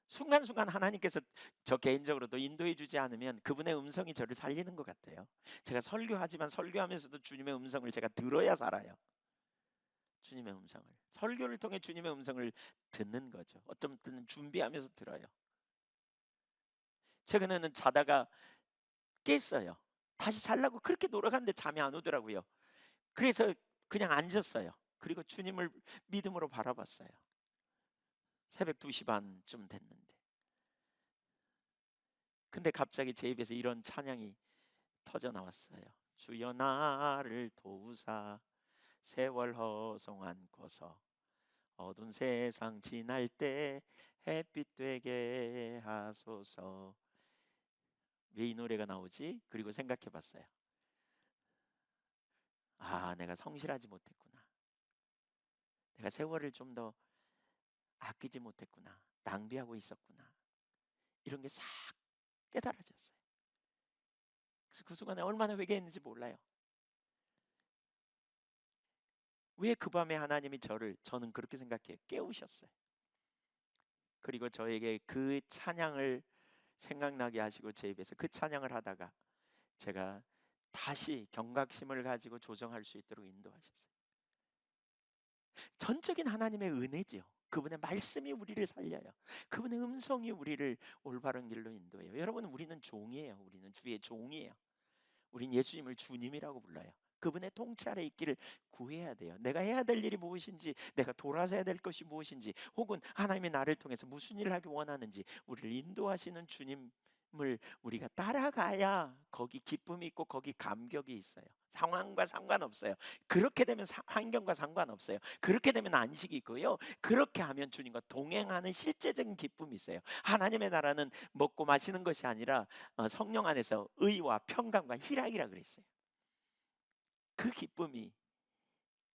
순간순간 하나님께서 저 개인적으로도 인도해 주지 않으면 그분의 음성이 저를 살리는 것 같아요. 제가 설교하지만 설교하면서도 주님의 음성을 제가 들어야 살아요. 주님의 음성을, 설교를 통해 주님의 음성을 듣는 거죠. 어떤 때는 준비하면서 들어요. 최근에는 자다가 깼어요. 다시 자려고 그렇게 노력하는데 잠이 안 오더라고요. 그래서 그냥 앉았어요. 그리고 주님을 믿음으로 바라봤어요. 새벽 2시 반쯤 됐는데, 근데 갑자기 제 입에서 이런 찬양이 터져 나왔어요. 주여 나를 도우사 세월 허송 않고서 어두운 세상 지날 때 햇빛 되게 하소서. 왜 이 노래가 나오지? 그리고 생각해 봤어요. 아, 내가 성실하지 못했구나. 내가 세월을 좀 더 아끼지 못했구나. 낭비하고 있었구나. 이런 게 싹 깨달아졌어요. 그래서 그 순간에 얼마나 회개했는지 몰라요. 왜 그 밤에 하나님이 저는 그렇게 생각해요, 깨우셨어요. 그리고 저에게 그 찬양을 생각나게 하시고 제 입에서 그 찬양을 하다가 제가 다시 경각심을 가지고 조정할 수 있도록 인도하셨어요. 전적인 하나님의 은혜지요. 그분의 말씀이 우리를 살려요. 그분의 음성이 우리를 올바른 길로 인도해요. 여러분, 우리는 종이에요. 우리는 주의 종이에요. 우린 예수님을 주님이라고 불러요. 그분의 통치 아래 있기를 구해야 돼요. 내가 해야 될 일이 무엇인지, 내가 돌아서야 될 것이 무엇인지, 혹은 하나님이 나를 통해서 무슨 일을 하기 원하는지 우리를 인도하시는 주님을 우리가 따라가야 거기 기쁨이 있고 거기 감격이 있어요. 상황과 상관없어요. 그렇게 되면 환경과 상관없어요. 그렇게 되면 안식이 있고요. 그렇게 하면 주님과 동행하는 실제적인 기쁨이 있어요. 하나님의 나라는 먹고 마시는 것이 아니라 성령 안에서 의와 평강과 희락이라 그랬어요. 그 기쁨이,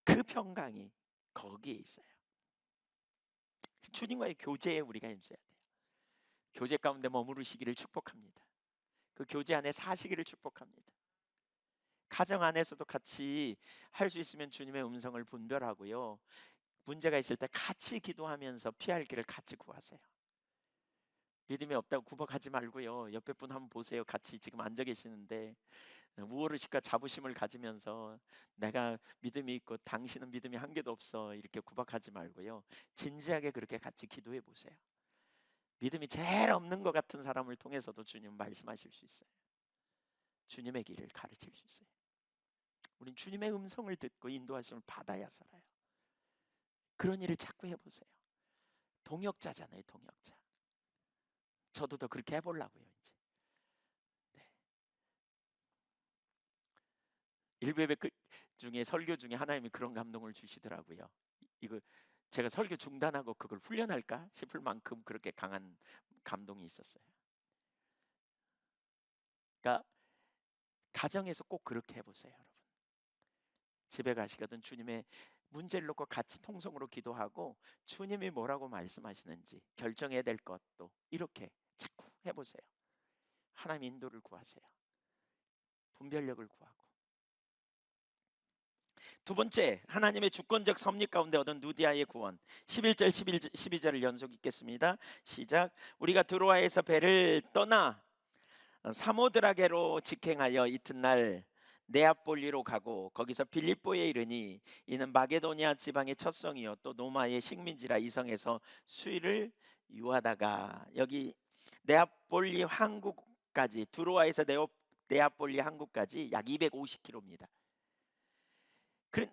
그 평강이 거기에 있어요. 주님과의 교제에 우리가 힘써야 돼요. 교제 가운데 머무르시기를 축복합니다. 그 교제 안에 사시기를 축복합니다. 가정 안에서도 같이 할 수 있으면 주님의 음성을 분별하고요. 문제가 있을 때 같이 기도하면서 피할 길을 같이 구하세요. 믿음이 없다고 구박하지 말고요. 옆에 분 한번 보세요. 같이 지금 앉아 계시는데 무엇을까 자부심을 가지면서 내가 믿음이 있고 당신은 믿음이 한 개도 없어 이렇게 구박하지 말고요. 진지하게 그렇게 같이 기도해 보세요. 믿음이 제일 없는 것 같은 사람을 통해서도 주님 말씀하실 수 있어요. 주님의 길을 가르칠 수 있어요. 우린 주님의 음성을 듣고 인도하심을 받아야 살아요. 그런 일을 자꾸 해보세요. 동역자잖아요, 동역자. 저도 더 그렇게 해보려고요, 이제. 네. 일베베 중에 설교 중에 하나님이 그런 감동을 주시더라고요. 이거 제가 설교 중단하고 그걸 훈련할까 싶을 만큼 그렇게 강한 감동이 있었어요. 그러니까 가정에서 꼭 그렇게 해보세요, 여러분. 집에 가시거든 주님의 문제를 놓고 같이 통성으로 기도하고 주님이 뭐라고 말씀하시는지 결정해야 될 것도 이렇게 자꾸 해보세요. 하나님 인도를 구하세요. 분별력을 구하고. 두 번째, 하나님의 주권적 섭리 가운데 얻은 누디아의 구원. 11절 12절을 연속 읽겠습니다. 시작. 우리가 드로아에서 배를 떠나 사모드라게로 직행하여 이튿날 네아폴리로 가고 거기서 빌립보에 이르니 이는 마게도니아 지방의 첫 성이요 또 노마의 식민지라. 이성에서 수일을 유하다가, 여기 네아폴리 항구까지, 드로아에서 네아폴리 항구까지 약 250km입니다.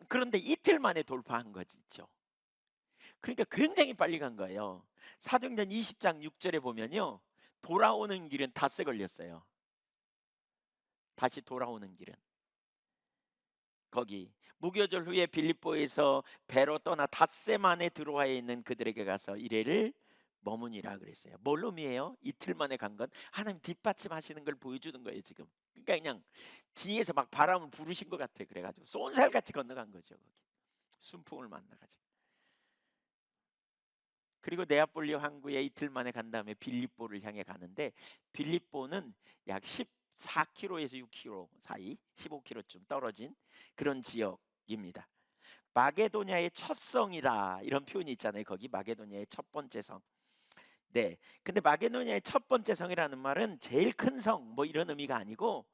그런데 이틀 만에 돌파한 거죠. 그러니까 굉장히 빨리 간 거예요. 사도행전 20장 6절에 보면요, 돌아오는 길은 닷새 걸렸어요. 다시 돌아오는 길은. 거기 무교절 후에 빌립보에서 배로 떠나 닷새 만에 드로아에 있는 그들에게 가서 이레를 머무니라 그랬어요. 뭘 의미해요? 이틀 만에 간 건 하나님 뒷받침하시는 걸 보여주는 거예요 지금. 그러니까 그냥 뒤에서 막 바람을 부르신 것 같아. 그래가지고 쏜살같이 건너간 거죠. 거기 순풍을 만나가지고. 그리고 네아폴리 항구에 이틀 만에 간 다음에 빌립보를 향해 가는데, 빌립보는 약 14km에서 6km 사이, 15km쯤 떨어진 그런 지역입니다. 마게도냐의 첫 성이다 이런 표현이 있잖아요. 거기 마게도냐의 첫 번째 성. 네. 근데 마게도냐의 첫 번째 성이라는 말은 제일 큰 성 뭐 이런 의미가 아니고,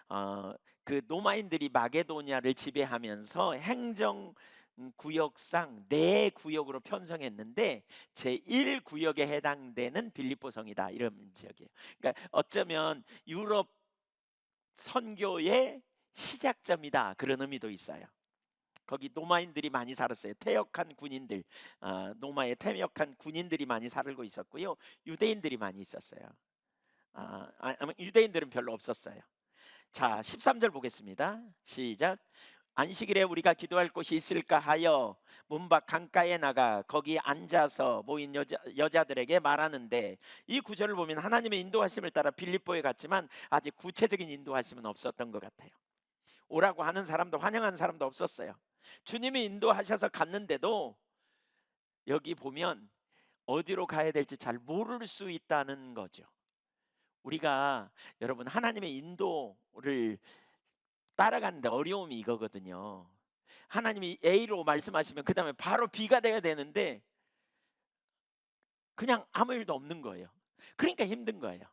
어, 그 로마인들이 마게도냐를 지배하면서 행정 구역상 네 구역으로 편성했는데 제1 구역에 해당되는 빌립보 성이다 이런 지역이에요. 그러니까 어쩌면 유럽 선교의 시작점이다 그런 의미도 있어요. 거기 노마인들이 많이 살았어요. 퇴역한 군인들, 노마에 퇴역한 군인들이 많이 살고 있었고요. 유대인들이 많이 있었어요. 유대인들은 별로 없었어요. 자, 13절 보겠습니다. 시작. 안식일에 우리가 기도할 곳이 있을까 하여 문 밖 강가에 나가 거기 앉아서 모인 여자들에게 말하는데, 이 구절을 보면 하나님의 인도하심을 따라 빌립보에 갔지만 아직 구체적인 인도하심은 없었던 것 같아요. 오라고 하는 사람도 환영하는 사람도 없었어요. 주님이 인도하셔서 갔는데도 여기 보면 어디로 가야 될지 잘 모를 수 있다는 거죠. 우리가 여러분 하나님의 인도를 따라가는데 어려움이 이거거든요. 하나님이 A로 말씀하시면 그 다음에 바로 B가 돼야 되는데 그냥 아무 일도 없는 거예요. 그러니까 힘든 거예요.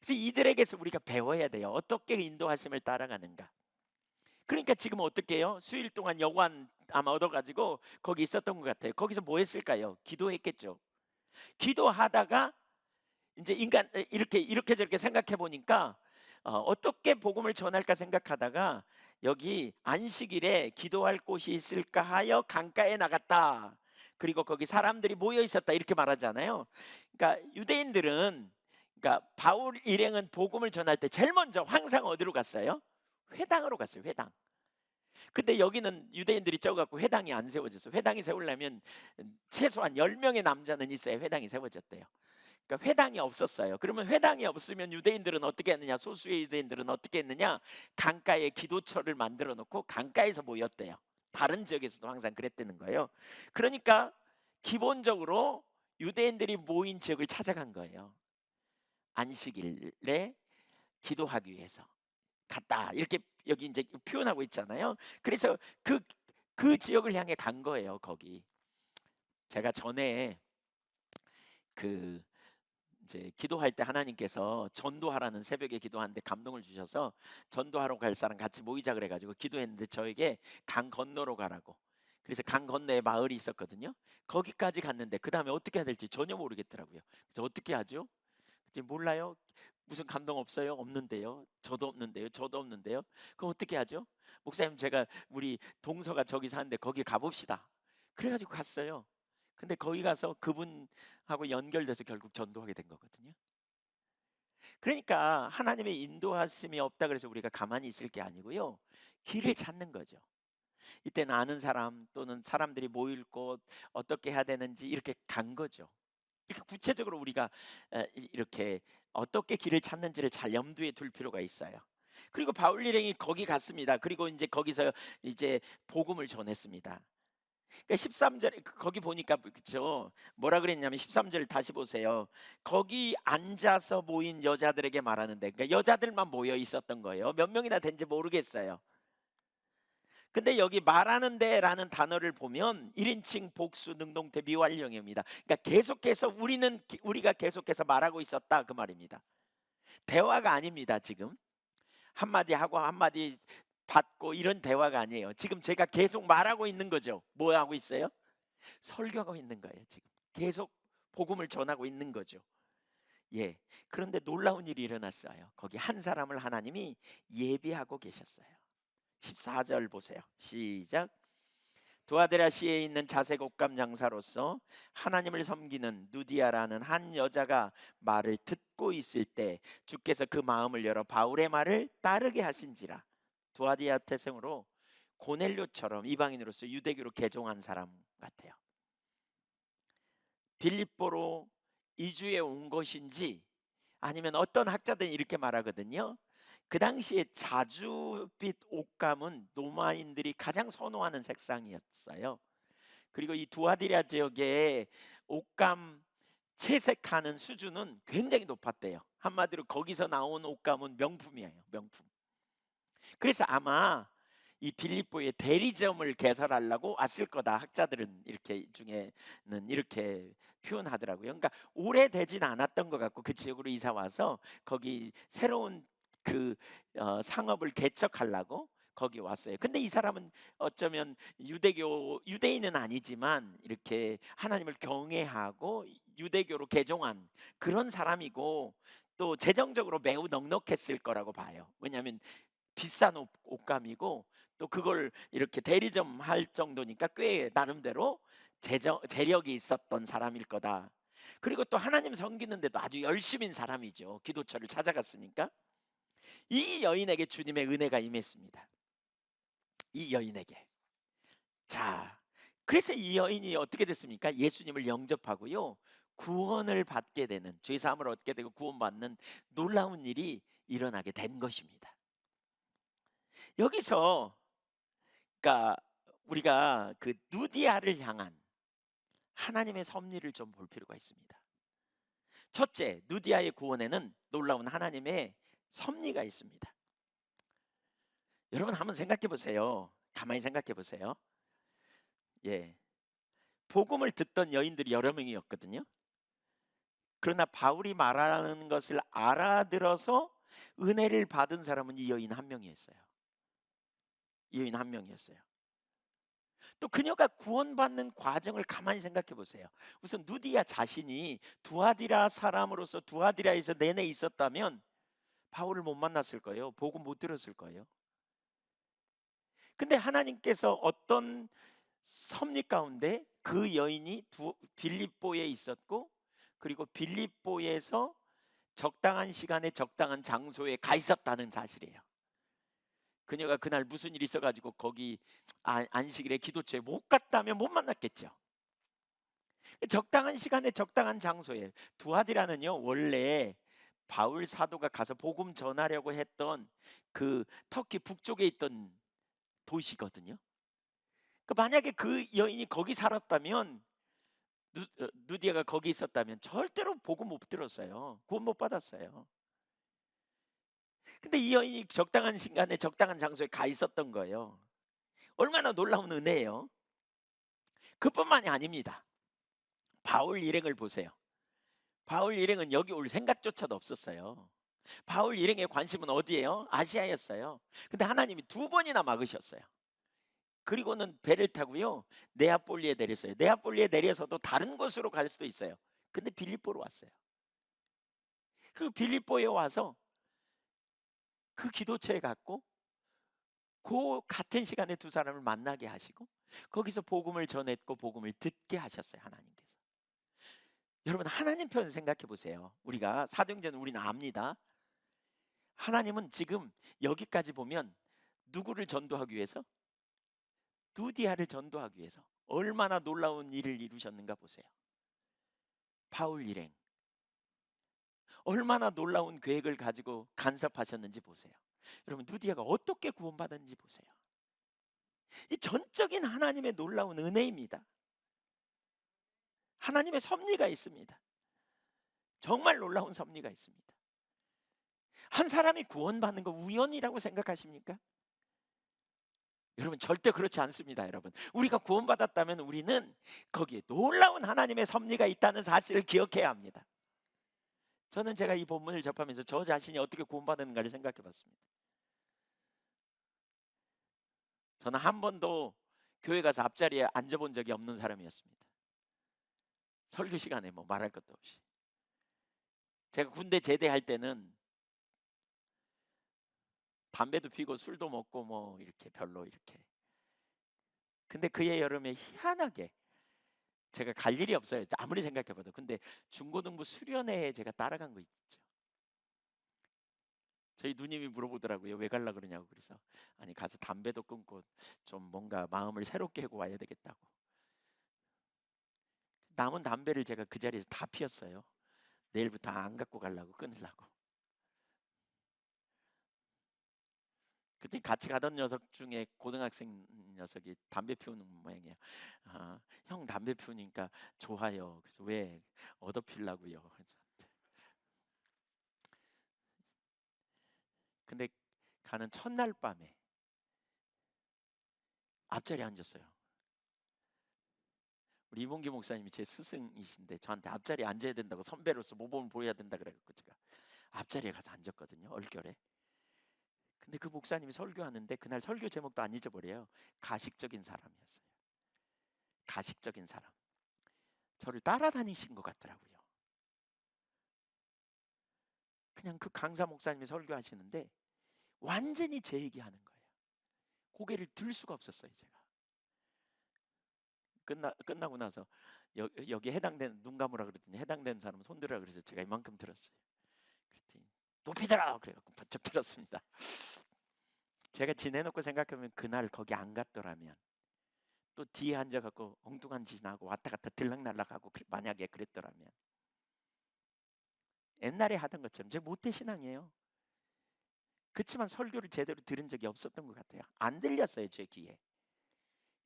그래서 이들에게서 우리가 배워야 돼요. 어떻게 인도하심을 따라가는가. 그러니까 지금 어떻게 해요? 수일 동안 여관 아마 얻어가지고 거기 있었던 것 같아요. 거기서 뭐 했을까요? 기도했겠죠. 기도하다가 이제 인간 이렇게 저렇게 생각해 보니까 어떻게 복음을 전할까 생각하다가 여기 안식일에 기도할 곳이 있을까 하여 강가에 나갔다. 그리고 거기 사람들이 모여 있었다 이렇게 말하잖아요. 그러니까 유대인들은, 그러니까 바울 일행은 복음을 전할 때 제일 먼저 항상 어디로 갔어요? 회당으로 갔어요. 회당. 근데 여기는 유대인들이 적어갖고 회당이 안 세워졌어요. 회당이 세우려면 최소한 10명의 남자는 있어야 회당이 세워졌대요. 그러니까 회당이 없었어요. 그러면 회당이 없으면 유대인들은 어떻게 했느냐? 소수의 유대인들은 어떻게 했느냐? 강가에 기도처를 만들어 놓고 강가에서 모였대요. 다른 지역에서도 항상 그랬다는 거예요. 그러니까 기본적으로 유대인들이 모인 지역을 찾아간 거예요. 안식일에 기도하기 위해서 갔다 이렇게 여기 이제 표현하고 있잖아요. 그래서 그 지역을 향해 간 거예요. 거기 제가 전에 그 이제 기도할 때 하나님께서 전도하라는, 새벽에 기도하는데 감동을 주셔서 전도하러 갈 사람 같이 모이자 그래가지고 기도했는데 저에게 강 건너로 가라고. 그래서 강 건너에 마을이 있었거든요. 거기까지 갔는데 그 다음에 어떻게 해야 될지 전혀 모르겠더라고요. 그래서 어떻게 하죠? 그랬더니 몰라요. 무슨 감동 없어요? 없는데요. 저도 없는데요. 저도 없는데요. 그럼 어떻게 하죠? 목사님, 제가 우리 동서가 저기 사는데 거기 가봅시다. 그래가지고 갔어요. 근데 거기 가서 그분하고 연결돼서 결국 전도하게 된 거거든요. 그러니까 하나님의 인도하심이 없다 그래서 우리가 가만히 있을 게 아니고요. 길을 찾는 거죠. 이때는 아는 사람 또는 사람들이 모일 곳 어떻게 해야 되는지 이렇게 간 거죠. 이렇게 구체적으로 우리가 이렇게 어떻게 길을 찾는지를 잘 염두에 둘 필요가 있어요. 그리고 바울 일행이 거기 갔습니다. 그리고 이제 거기서 이제 복음을 전했습니다. 그러니까 13절 거기 보니까 그죠? 뭐라 그랬냐면 13절 다시 보세요. 거기 앉아서 모인 여자들에게 말하는데, 그러니까 여자들만 모여 있었던 거예요. 몇 명이나 된지 모르겠어요. 근데 여기 말하는데라는 단어를 보면 1인칭 복수 능동태 미완령입니다. 그러니까 계속해서 우리가 계속해서 말하고 있었다 그 말입니다. 대화가 아닙니다. 지금 한마디 하고 한마디 받고 이런 대화가 아니에요. 지금 제가 계속 말하고 있는 거죠. 뭐 하고 있어요? 설교하고 있는 거예요. 지금 계속 복음을 전하고 있는 거죠. 예. 그런데 놀라운 일이 일어났어요. 거기 한 사람을 하나님이 예비하고 계셨어요. 14절 보세요. 시작. 두아드라시에 있는 자색 옷감 장사로서 하나님을 섬기는 누디아라는 한 여자가 말을 듣고 있을 때 주께서 그 마음을 열어 바울의 말을 따르게 하신지라. 두아디아 태생으로 고넬료처럼 이방인으로서 유대교로 개종한 사람 같아요. 빌립보로 이주에 온 것인지, 아니면 어떤 학자들은 이렇게 말하거든요. 그 당시에 자주빛 옷감은 노마인들이 가장 선호하는 색상이었어요. 그리고 이 두아디라 지역의 옷감 채색하는 수준은 굉장히 높았대요. 한마디로 거기서 나온 옷감은 명품이에요, 명품. 그래서 아마 이 빌립보에 대리점을 개설하려고 왔을 거다. 학자들은 이렇게 중에는 이렇게 표현하더라고요. 그러니까 오래되진 않았던 것 같고 그 지역으로 이사 와서 거기 새로운 그 상업을 개척하려고 거기 왔어요. 근데 이 사람은 어쩌면 유대인은 아니지만 이렇게 하나님을 경외하고 유대교로 개종한 그런 사람이고, 또 재정적으로 매우 넉넉했을 거라고 봐요. 왜냐하면 비싼 옷감이고 또 그걸 이렇게 대리점 할 정도니까 꽤 나름대로 재력이 있었던 사람일 거다. 그리고 또 하나님 섬기는데도 아주 열심인 사람이죠. 기도처를 찾아갔으니까. 이 여인에게 주님의 은혜가 임했습니다. 이 여인에게. 자, 그래서 이 여인이 어떻게 됐습니까? 예수님을 영접하고요, 구원을 받게 되는, 죄 사함을 얻게 되고 구원받는 놀라운 일이 일어나게 된 것입니다. 여기서 그러니까 우리가 그 누디아를 향한 하나님의 섭리를 좀 볼 필요가 있습니다. 첫째, 누디아의 구원에는 놀라운 하나님의 섭리가 있습니다. 여러분 한번 생각해 보세요. 가만히 생각해 보세요. 예. 복음을 듣던 여인들이 여러 명이었거든요. 그러나 바울이 말하는 것을 알아들어서 은혜를 받은 사람은 이 여인 한 명이었어요. 이 여인 한 명이었어요. 또 그녀가 구원받는 과정을 가만히 생각해 보세요. 우선 누디아 자신이 두아디라 사람으로서 두아디라에서 내내 있었다면 바울을 못 만났을 거예요. 복음 못 들었을 거예요. 근데 하나님께서 어떤 섭리 가운데 그 여인이 빌립보에 있었고, 그리고 빌립보에서 적당한 시간에 적당한 장소에 가 있었다는 사실이에요. 그녀가 그날 무슨 일이 있어가지고 거기 안식일에 기도처에 못 갔다면 못 만났겠죠. 적당한 시간에 적당한 장소에. 두아디라는요, 원래 바울 사도가 가서 복음 전하려고 했던 그 터키 북쪽에 있던 도시거든요. 만약에 그 여인이 거기 살았다면, 누디아가 거기 있었다면 절대로 복음 못 들었어요. 구원 못 받았어요. 근데 이 여인이 적당한 시간에 적당한 장소에 가 있었던 거예요. 얼마나 놀라운 은혜예요. 그뿐만이 아닙니다. 바울 일행을 보세요. 바울 일행은 여기 올 생각조차도 없었어요. 바울 일행의 관심은 어디예요? 아시아였어요. 근데 하나님이 두 번이나 막으셨어요. 그리고는 배를 타고요, 네아폴리에 내렸어요. 네아폴리에 내려서도 다른 곳으로 갈 수도 있어요. 근데 빌립보로 왔어요. 그 빌립보에 와서 그 기도처에 갔고, 그 같은 시간에 두 사람을 만나게 하시고 거기서 복음을 전했고 복음을 듣게 하셨어요, 하나님께서. 여러분 하나님 편 생각해 보세요. 우리가 사도행전 우리는 압니다. 하나님은 지금 여기까지 보면 누구를 전도하기 위해서? 두디아를 전도하기 위해서 얼마나 놀라운 일을 이루셨는가 보세요. 바울 일행 얼마나 놀라운 계획을 가지고 간섭하셨는지 보세요. 여러분 누디아가 어떻게 구원받았는지 보세요. 이 전적인 하나님의 놀라운 은혜입니다. 하나님의 섭리가 있습니다. 정말 놀라운 섭리가 있습니다. 한 사람이 구원받는 거 우연이라고 생각하십니까? 여러분 절대 그렇지 않습니다. 여러분 우리가 구원받았다면 우리는 거기에 놀라운 하나님의 섭리가 있다는 사실을 기억해야 합니다. 저는 제가 이 본문을 접하면서 저 자신이 어떻게 구원받았는가를 생각해 봤습니다. 저는 한 번도 교회 가서 앞자리에 앉아본 적이 없는 사람이었습니다. 설교 시간에 뭐 말할 것도 없이. 제가 군대 제대할 때는 담배도 피고 술도 먹고 뭐 이렇게 별로 이렇게. 근데 그해 여름에 희한하게 제가 갈 일이 없어요. 아무리 생각해봐도. 근데 중고등부 수련회에 제가 따라간 거 있죠. 저희 누님이 물어보더라고요. 왜 갈라 그러냐고. 그래서 아니 가서 담배도 끊고 좀 뭔가 마음을 새롭게 하고 와야 되겠다고. 남은 담배를 제가 그 자리에서 다 피웠어요. 내일부터 안 갖고 가려고 끊으려고. 그때 같이 가던 녀석 중에 고등학생 녀석이 담배 피우는 모양이에요. 형 담배 피우니까 좋아요. 그래서 왜? 얻어 피우려고요. 근데 가는 첫날 밤에 앞자리에 앉았어요. 우리 이봉기 목사님이 제 스승이신데 저한테 앞자리에 앉아야 된다고, 선배로서 모범을 보여야 된다 그래갖고 제가 앞자리에 가서 앉았거든요. 얼결에. 근데 그 목사님이 설교하는데 그날 설교 제목도 안 잊어버려요. 가식적인 사람이었어요. 가식적인 사람. 저를 따라다니신 것 같더라고요. 그냥 그 강사 목사님이 설교하시는데 완전히 제 얘기하는 거예요. 고개를 들 수가 없었어요. 제가 끝나고 나서 여기 해당된, 눈 감으라 그랬더니 해당된 사람은 손 들으라 그래서 제가 이만큼 들었어요. 그랬더니 높이 들어 그래갖고 번쩍 들었습니다. 제가 지내놓고 생각하면 그날 거기 안 갔더라면, 또 뒤에 앉아갖고 엉뚱한 짓 하고 왔다 갔다 들락날락하고 만약에 그랬더라면, 옛날에 하던 것처럼, 제 모태신앙이에요. 그렇지만 설교를 제대로 들은 적이 없었던 것 같아요. 안 들렸어요, 제 귀에.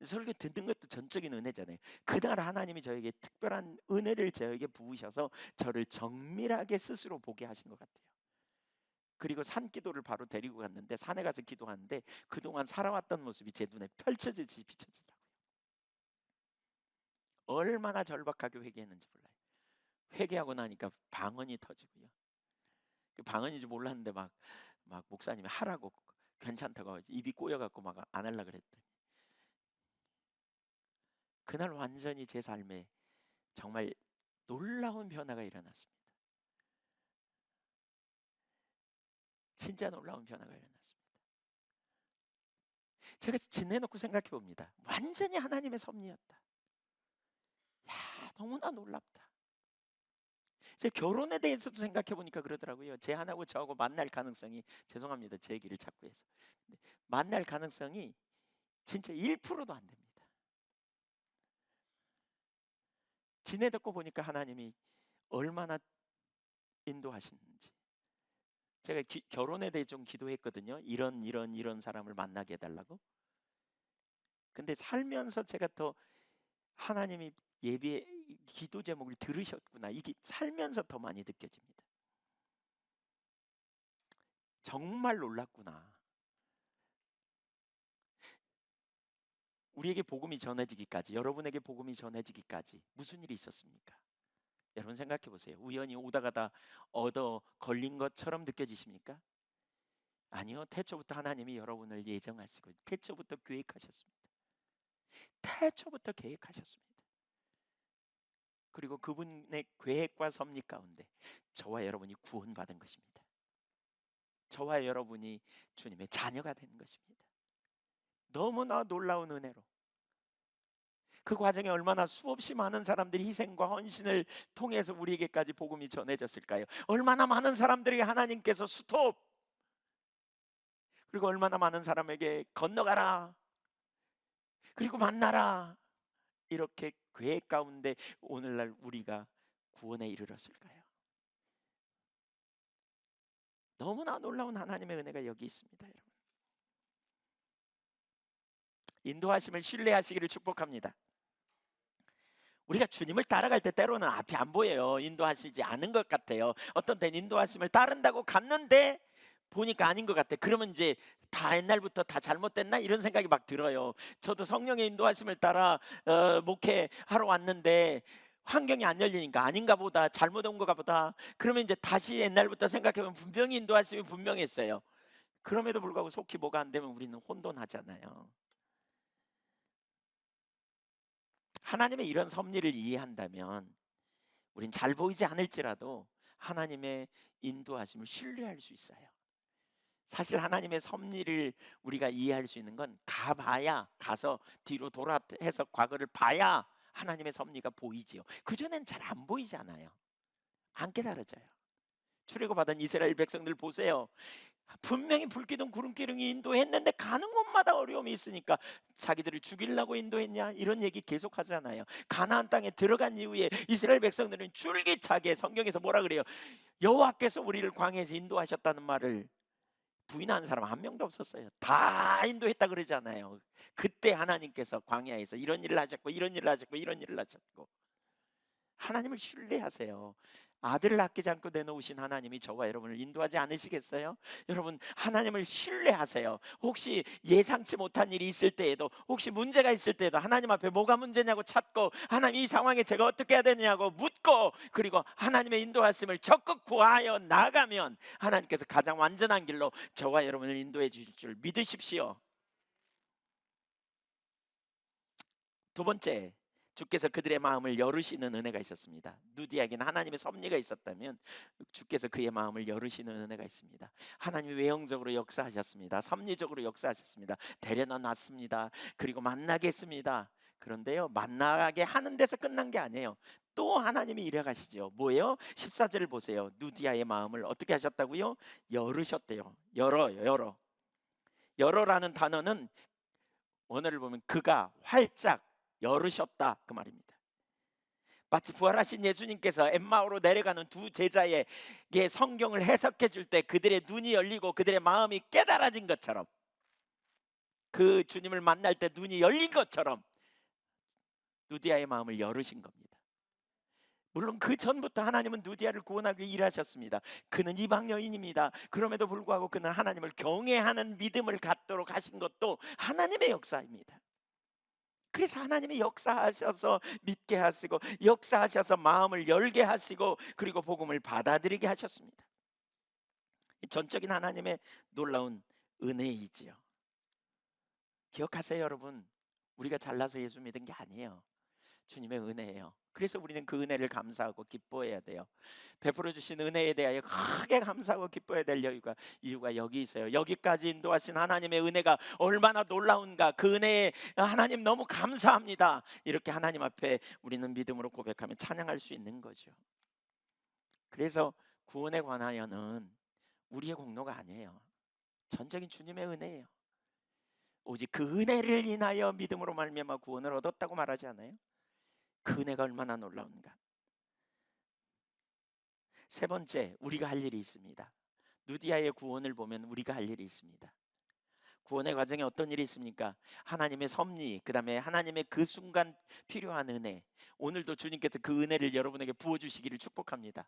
설교 듣는 것도 전적인 은혜잖아요. 그날 하나님이 저에게 특별한 은혜를 저에게 부으셔서 저를 정밀하게 스스로 보게 하신 것 같아요. 그리고 산기도를 바로 데리고 갔는데, 산에 가서 기도하는데 그동안 살아왔던 모습이 제 눈에 펼쳐지듯이 비춰지더라고요. 얼마나 절박하게 회개했는지 몰라요. 회개하고 나니까 방언이 터지고요. 그 방언인지 몰랐는데 막 목사님이 하라고, 괜찮다고 입이 꼬여갖고 막 안 하려고 그랬더니, 그날 완전히 제 삶에 정말 놀라운 변화가 일어났습니다. 진짜 놀라운 변화가 일어났습니다. 제가 지내놓고 생각해 봅니다. 완전히 하나님의 섭리였다. 야, 너무나 놀랍다. 제 결혼에 대해서도 생각해 보니까 그러더라고요. 제 하나하고 저하고 만날 가능성이, 죄송합니다, 제 얘기를 자꾸 해서, 근데 만날 가능성이 진짜 1%도 안 됩니다. 지내듣고 보니까 하나님이 얼마나 인도하시는지. 제가 결혼에 대해 좀 기도했거든요. 이런 사람을 만나게 해달라고. 근데 살면서 제가 더 하나님이 예배 기도 제목을 들으셨구나, 이게 살면서 더 많이 느껴집니다. 정말 놀랐구나. 우리에게 복음이 전해지기까지, 여러분에게 복음이 전해지기까지 무슨 일이 있었습니까? 여러분 생각해 보세요. 우연히 오다 가다 얻어 걸린 것처럼 느껴지십니까? 아니요. 태초부터 하나님이 여러분을 예정하시고 태초부터 계획하셨습니다. 태초부터 계획하셨습니다. 그리고 그분의 계획과 섭리 가운데 저와 여러분이 구원받은 것입니다. 저와 여러분이 주님의 자녀가 된 것입니다. 너무나 놀라운 은혜로, 그 과정에 얼마나 수없이 많은 사람들이 희생과 헌신을 통해서 우리에게까지 복음이 전해졌을까요? 얼마나 많은 사람들이 하나님께서 스톱, 그리고 얼마나 많은 사람에게 건너가라, 그리고 만나라, 이렇게 계획 가운데 오늘날 우리가 구원에 이르렀을까요? 너무나 놀라운 하나님의 은혜가 여기 있습니다. 여러분, 인도하심을 신뢰하시기를 축복합니다. 우리가 주님을 따라갈 때 때로는 앞이 안 보여요. 인도하시지 않은 것 같아요. 어떤 때는 인도하심을 따른다고 갔는데 보니까 아닌 것 같아. 그러면 이제 다 옛날부터 다 잘못됐나, 이런 생각이 막 들어요. 저도 성령의 인도하심을 따라 목회하러 왔는데 환경이 안 열리니까 아닌가 보다, 잘못 온 거가 보다. 그러면 이제 다시 옛날부터 생각해보면 분명히 인도하심이 분명했어요. 그럼에도 불구하고 속히 뭐가 안 되면 우리는 혼돈하잖아요. 하나님의 이런 섭리를 이해한다면 우린 잘 보이지 않을지라도 하나님의 인도하심을 신뢰할 수 있어요. 사실 하나님의 섭리를 우리가 이해할 수 있는 건 가서 뒤로 돌아 해서 과거를 봐야 하나님의 섭리가 보이지요. 그전엔 잘 안 보이잖아요. 안 깨달아져요. 출애굽하던 이스라엘 백성들 보세요. 분명히 불기둥 구름기둥이 인도했는데 가는 곳마다 어려움이 있으니까 자기들을 죽이려고 인도했냐 이런 얘기 계속 하잖아요. 가나안 땅에 들어간 이후에 이스라엘 백성들은 줄기차게 성경에서 뭐라 그래요? 여호와께서 우리를 광야에서 인도하셨다는 말을 부인하는 사람 한 명도 없었어요. 다 인도했다 그러잖아요. 그때 하나님께서 광야에서 이런 일을 하셨고 이런 일을 하셨고 이런 일을 하셨고. 하나님을 신뢰하세요. 아들을 아끼지 않고 내놓으신 하나님이 저와 여러분을 인도하지 않으시겠어요? 여러분, 하나님을 신뢰하세요. 혹시 예상치 못한 일이 있을 때에도, 혹시 문제가 있을 때에도 하나님 앞에 뭐가 문제냐고 찾고, 하나님 이 상황에 제가 어떻게 해야 되냐고 묻고, 그리고 하나님의 인도하심을 적극 구하여 나가면 하나님께서 가장 완전한 길로 저와 여러분을 인도해 주실 줄 믿으십시오. 두 번째, 주께서 그들의 마음을 열으시는 은혜가 있었습니다. 누디에게는 하나님의 섭리가 있었다면 주께서 그의 마음을 열으시는 은혜가 있습니다. 하나님이 외형적으로 역사하셨습니다. 섭리적으로 역사하셨습니다. 데려다 놨습니다. 그리고 만나게 했습니다. 그런데요, 만나게 하는 데서 끝난 게 아니에요. 또 하나님이 일해 가시죠. 뭐예요? 14절을 보세요. 누디아의 마음을 어떻게 하셨다고요? 열으셨대요. 열어요. 열어라는 단어는 원어를 보면 그가 활짝 열으셨다 그 말입니다. 마치 부활하신 예수님께서 엠마오로 내려가는 두 제자에게 성경을 해석해 줄 때 그들의 눈이 열리고 그들의 마음이 깨달아진 것처럼, 그 주님을 만날 때 눈이 열린 것처럼 누디아의 마음을 열으신 겁니다. 물론 그 전부터 하나님은 누디아를 구원하기 위해 일하셨습니다. 그는 이방 여인입니다. 그럼에도 불구하고 그는 하나님을 경외하는 믿음을 갖도록 하신 것도 하나님의 역사입니다. 그래서 하나님이 역사하셔서 믿게 하시고, 역사하셔서 마음을 열게 하시고, 그리고 복음을 받아들이게 하셨습니다. 전적인 하나님의 놀라운 은혜이지요. 기억하세요, 여러분. 우리가 잘나서 예수 믿은 게 아니에요. 주님의 은혜예요. 그래서 우리는 그 은혜를 감사하고 기뻐해야 돼요. 베풀어 주신 은혜에 대하여 크게 감사하고 기뻐해야 될 이유가 여기 있어요. 여기까지 인도하신 하나님의 은혜가 얼마나 놀라운가. 그 은혜에 하나님 너무 감사합니다. 이렇게 하나님 앞에 우리는 믿음으로 고백하면 찬양할 수 있는 거죠. 그래서 구원에 관하여는 우리의 공로가 아니에요. 전적인 주님의 은혜예요. 오직 그 은혜를 인하여 믿음으로 말미암아 구원을 얻었다고 말하지 않아요? 그 은혜가 얼마나 놀라운가. 세 번째, 우리가 할 일이 있습니다. 누디아의 구원을 보면 우리가 할 일이 있습니다. 구원의 과정에 어떤 일이 있습니까? 하나님의 섭리, 그 다음에 하나님의 그 순간 필요한 은혜. 오늘도 주님께서 그 은혜를 여러분에게 부어주시기를 축복합니다.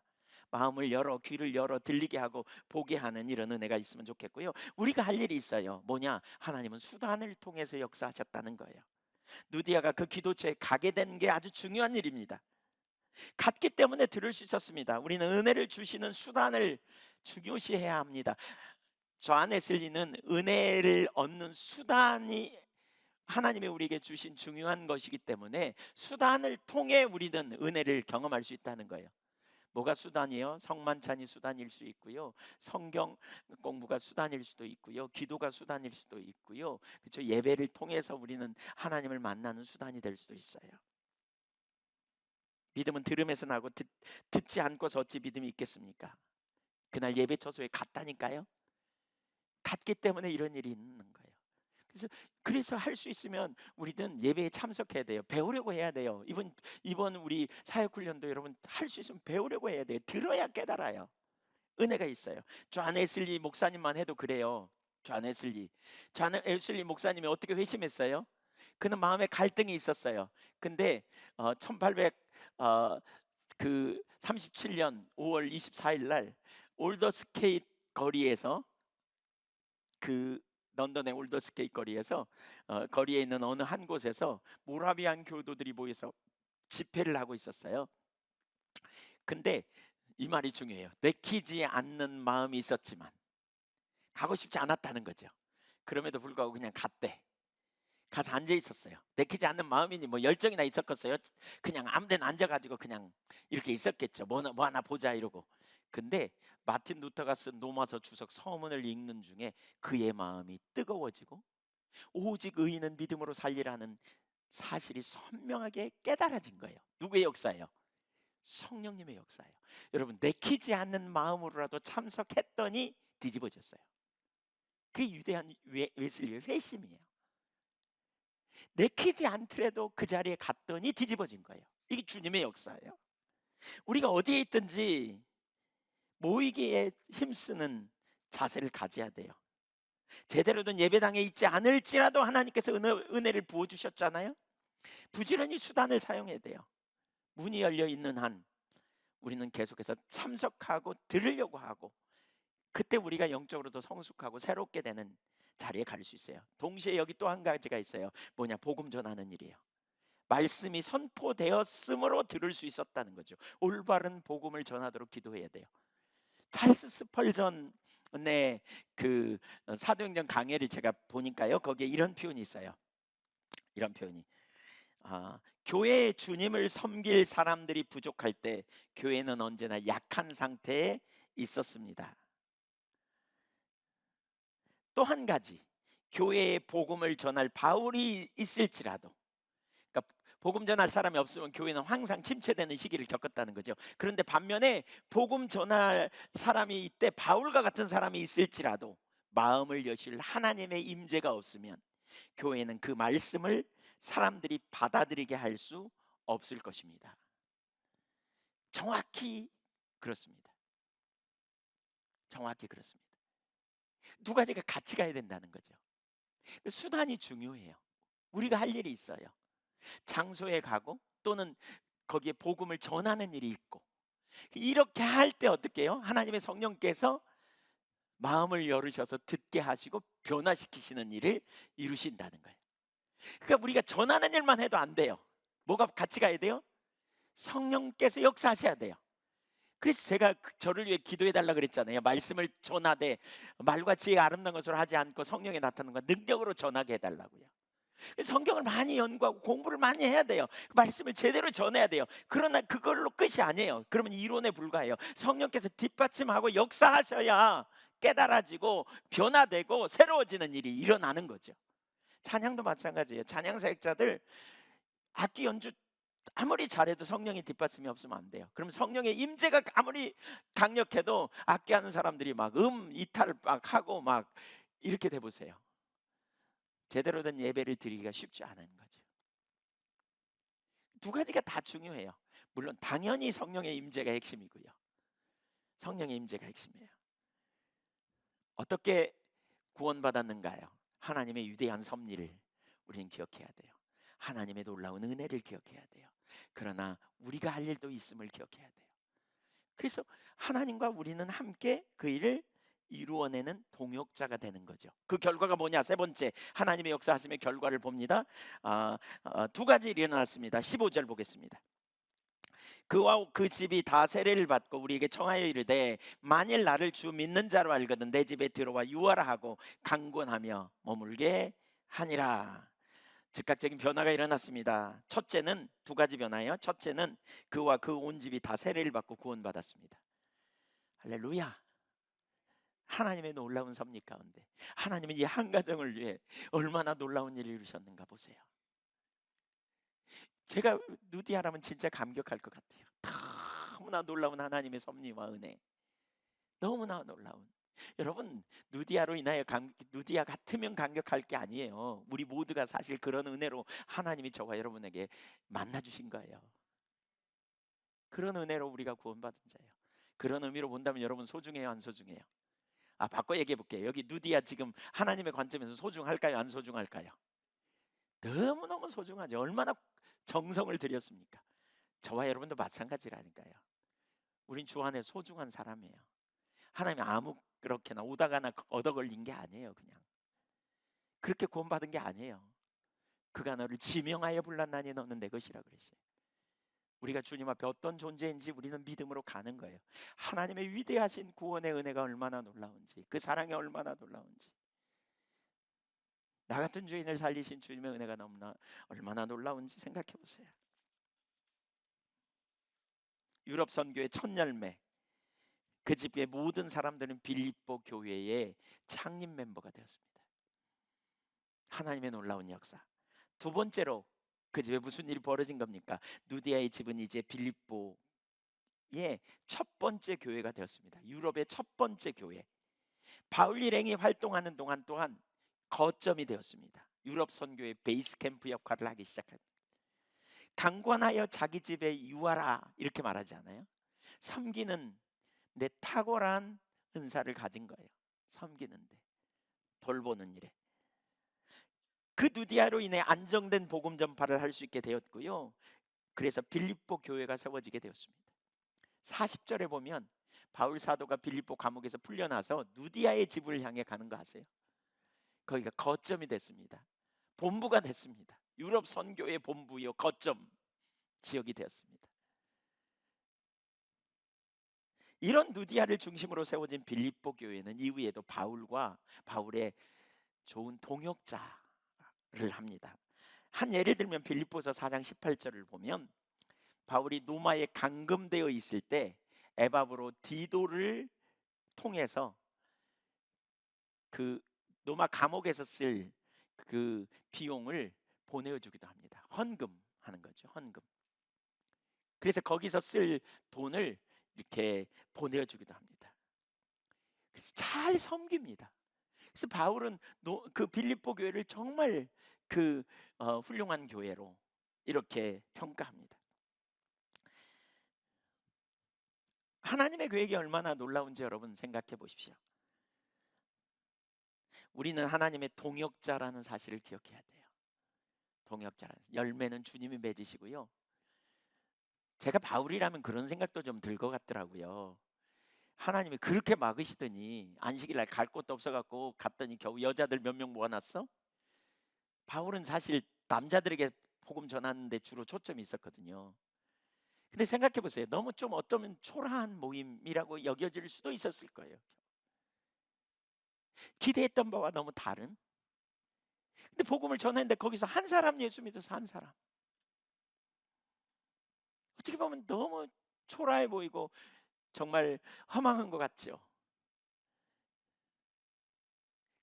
마음을 열어, 귀를 열어 들리게 하고 보게 하는 이런 은혜가 있으면 좋겠고요. 우리가 할 일이 있어요. 뭐냐? 하나님은 수단을 통해서 역사하셨다는 거예요. 누디아가 그 기도처에 가게 된 게 아주 중요한 일입니다. 갔기 때문에 들을 수 있었습니다. 우리는 은혜를 주시는 수단을 중요시해야 합니다. 저 안에슬리는 은혜를 얻는 수단이 하나님이 우리에게 주신 중요한 것이기 때문에 수단을 통해 우리는 은혜를 경험할 수 있다는 거예요. 뭐가 수단이요? 성만찬이 수단일 수 있고요. 성경 공부가 수단일 수도 있고요. 기도가 수단일 수도 있고요. 그렇죠? 예배를 통해서 우리는 하나님을 만나는 수단이 될 수도 있어요. 믿음은 들음에서 나고 듣지 않고서 어찌 믿음이 있겠습니까? 그날 예배 처소에 갔다니까요. 갔기 때문에 이런 일이 있는 거예요. 그래서 할 수 있으면 우리는 예배에 참석해야 돼요. 배우려고 해야 돼요. 이번 우리 사역 훈련도 여러분 할 수 있으면 배우려고 해야 돼요. 들어야 깨달아요. 은혜가 있어요. 존 웨슬리 목사님만 해도 그래요. 존 웨슬리 목사님이 어떻게 회심했어요? 그는 마음에 갈등이 있었어요. 근데 1800 37년 5월 24일 날 올더스케이트 거리에서, 그 런던의 올더스케이트 거리에서 거리에 있는 어느 한 곳에서 모라비안 교도들이 모여서 집회를 하고 있었어요. 근데 이 말이 중요해요. 내키지 않는 마음이 있었지만 가고 싶지 않았다는 거죠. 그럼에도 불구하고 그냥 갔대. 가서 앉아 있었어요. 내키지 않는 마음이니 뭐 열정이나 있었겠어요. 그냥 아무데나 앉아가지고 그냥 이렇게 있었겠죠. 뭐 하나 보자 이러고. 근데 마틴 루터가 쓴 로마서 주석 서문을 읽는 중에 그의 마음이 뜨거워지고 오직 의인은 믿음으로 살리라는 사실이 선명하게 깨달아진 거예요. 누구의 역사예요? 성령님의 역사예요. 여러분, 내키지 않는 마음으로라도 참석했더니 뒤집어졌어요. 그 위대한 웨슬리의 회심이에요. 내키지 않더라도 그 자리에 갔더니 뒤집어진 거예요. 이게 주님의 역사예요. 우리가 어디에 있든지 모이기에 힘쓰는 자세를 가져야 돼요. 제대로 된 예배당에 있지 않을지라도 하나님께서 은혜를 부어주셨잖아요. 부지런히 수단을 사용해야 돼요. 문이 열려 있는 한 우리는 계속해서 참석하고 들으려고 하고, 그때 우리가 영적으로도 성숙하고 새롭게 되는 자리에 갈 수 있어요. 동시에 여기 또 한 가지가 있어요. 뭐냐? 복음 전하는 일이에요. 말씀이 선포되었으므로 들을 수 있었다는 거죠. 올바른 복음을 전하도록 기도해야 돼요. 찰스 스펄전의 그 사도행전 강해를 제가 보니까요, 거기에 이런 표현이 있어요. 이런 표현이 교회의 주님을 섬길 사람들이 부족할 때 교회는 언제나 약한 상태에 있었습니다. 또 한 가지, 교회에 복음을 전할 바울이 있을지라도, 그러니까 복음 전할 사람이 없으면 교회는 항상 침체되는 시기를 겪었다는 거죠. 그런데 반면에 복음 전할 사람이 이때 바울과 같은 사람이 있을지라도 마음을 여실 하나님의 임재가 없으면 교회는 그 말씀을 사람들이 받아들이게 할 수 없을 것입니다. 정확히 그렇습니다. 정확히 그렇습니다. 두 가지가 같이 가야 된다는 거죠. 수단이 중요해요. 우리가 할 일이 있어요. 장소에 가고 또는 거기에 복음을 전하는 일이 있고, 이렇게 할 때 어떻게 해요? 하나님의 성령께서 마음을 열으셔서 듣게 하시고 변화시키시는 일을 이루신다는 거예요. 그러니까 우리가 전하는 일만 해도 안 돼요. 뭐가 같이 가야 돼요? 성령께서 역사하셔야 돼요. 그래서 제가 저를 위해 기도해 달라 그랬잖아요. 말씀을 전하되 말과 지혜가 아름다운 것으로 하지 않고 성령의 나타나는 것 능력으로 전하게 해달라고요. 성경을 많이 연구하고 공부를 많이 해야 돼요. 말씀을 제대로 전해야 돼요. 그러나 그걸로 끝이 아니에요. 그러면 이론에 불과해요. 성령께서 뒷받침하고 역사하셔야 깨달아지고 변화되고 새로워지는 일이 일어나는 거죠. 찬양도 마찬가지예요. 찬양 사역자들 악기 연주 아무리 잘해도 성령의 뒷받침이 없으면 안 돼요. 그럼 성령의 임재가 아무리 강력해도 악기하는 사람들이 막 이탈을 막 하고 막 이렇게 돼 보세요. 제대로 된 예배를 드리기가 쉽지 않은 거죠. 두 가지가 다 중요해요. 물론 당연히 성령의 임재가 핵심이고요. 성령의 임재가 핵심이에요. 어떻게 구원받았는가요? 하나님의 위대한 섭리를 우리는 기억해야 돼요. 하나님의 놀라운 은혜를 기억해야 돼요. 그러나 우리가 할 일도 있음을 기억해야 돼요. 그래서 하나님과 우리는 함께 그 일을 이루어내는 동역자가 되는 거죠. 그 결과가 뭐냐? 세 번째, 하나님의 역사하심의 결과를 봅니다. 두 가지 일이 일어났습니다. 15절 보겠습니다. 그와 그 집이 다 세례를 받고 우리에게 청하여 이르되 만일 나를 주 믿는 자로 알거든 내 집에 들어와 유하라 하고 강권하며 머물게 하니라. 즉각적인 변화가 일어났습니다. 첫째는 두 가지 변화예요. 첫째는 그와 그 온 집이 다 세례를 받고 구원받았습니다. 할렐루야. 하나님의 놀라운 섭리 가운데 하나님은 이 한 가정을 위해 얼마나 놀라운 일을 이루셨는가 보세요. 제가 누디아라면 진짜 감격할 것 같아요. 너무나 놀라운 하나님의 섭리와 은혜, 너무나 놀라운. 여러분, 누디아로 인하여 누디아 같으면 감격할 게 아니에요. 우리 모두가 사실 그런 은혜로 하나님이 저와 여러분에게 만나 주신 거예요. 그런 은혜로 우리가 구원받은 자예요. 그런 의미로 본다면 여러분 소중해요, 안 소중해요? 바꿔 얘기해 볼게요. 여기 누디아 지금 하나님의 관점에서 소중할까요, 안 소중할까요? 너무너무 소중하죠. 얼마나 정성을 들였습니까? 저와 여러분도 마찬가지라니까요. 우린 주 안에 소중한 사람이에요. 하나님이 아무렇게나 오다가나 얻어 걸린 게 아니에요. 그냥 그렇게 구원받은 게 아니에요. 그가 너를 지명하여 불렀나니 너는 내 것이라 그랬어요. 우리가 주님 앞에 어떤 존재인지 우리는 믿음으로 가는 거예요. 하나님의 위대하신 구원의 은혜가 얼마나 놀라운지, 그 사랑이 얼마나 놀라운지, 나 같은 주인을 살리신 주님의 은혜가 너무나 얼마나 놀라운지 생각해 보세요. 유럽 선교의 첫 열매, 그 집의 모든 사람들은 빌립보 교회의 창립 멤버가 되었습니다. 하나님의 놀라운 역사. 두 번째로 그 집에 무슨 일이 벌어진 겁니까? 누디아의 집은 이제 빌립보의 첫 번째 교회가 되었습니다. 유럽의 첫 번째 교회. 바울 일행이 활동하는 동안 또한 거점이 되었습니다. 유럽 선교의 베이스 캠프 역할을 하기 시작합니다. 강권하여 자기 집에 유하라 이렇게 말하지 않아요? 섬기는 내 탁월한 은사를 가진 거예요. 섬기는데, 돌보는 일에. 그 누디아로 인해 안정된 복음 전파를 할 수 있게 되었고요. 그래서 빌립보 교회가 세워지게 되었습니다. 40절에 보면 바울 사도가 빌립보 감옥에서 풀려나서 누디아의 집을 향해 가는 거 아세요? 거기가 거점이 됐습니다. 본부가 됐습니다. 유럽 선교의 본부요, 거점 지역이 되었습니다. 이런 누디아를 중심으로 세워진 빌립보 교회는 이후에도 바울과 바울의 좋은 동역자를 합니다. 한 예를 들면 빌립보서 4장 18절을 보면 바울이 로마에 감금되어 있을 때 에바브로 디도를 통해서 그 로마 감옥에서 쓸 그 비용을 보내주기도 합니다. 헌금하는 거죠. 헌금. 그래서 거기서 쓸 돈을 이렇게 보내주기도 합니다. 그래서 잘 섬깁니다. 그래서 바울은 그 빌립보 교회를 정말 훌륭한 교회로 이렇게 평가합니다. 하나님의 계획이 얼마나 놀라운지 여러분 생각해 보십시오. 우리는 하나님의 동역자라는 사실을 기억해야 돼요. 동역자라는 열매는 주님이 맺으시고요. 제가 바울이라면 그런 생각도 좀 들 것 같더라고요. 하나님이 그렇게 막으시더니 안식일날 갈 곳도 없어갖고 갔더니 겨우 여자들 몇 명 모아놨어? 바울은 사실 남자들에게 복음 전하는데 주로 초점이 있었거든요. 근데 생각해 보세요. 너무 좀 어쩌면 초라한 모임이라고 여겨질 수도 있었을 거예요. 기대했던 바와 너무 다른. 근데 복음을 전했는데 거기서 한 사람 예수 믿어서 한 사람. 어떻게 보면 너무 초라해 보이고 정말 허망한 것 같죠.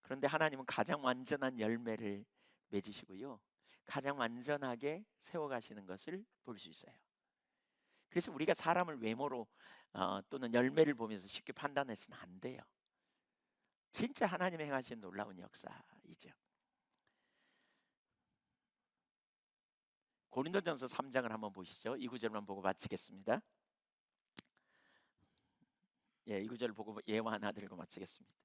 그런데 하나님은 가장 완전한 열매를 맺으시고요. 가장 완전하게 세워가시는 것을 볼 수 있어요. 그래서 우리가 사람을 외모로 또는 열매를 보면서 쉽게 판단해서는 안 돼요. 진짜 하나님이 행하신 놀라운 역사이죠. 고린도전서 3장을 한번 보시죠. 이 구절만 보고 마치겠습니다. 이 구절을 보고 예화 하나 들고 마치겠습니다.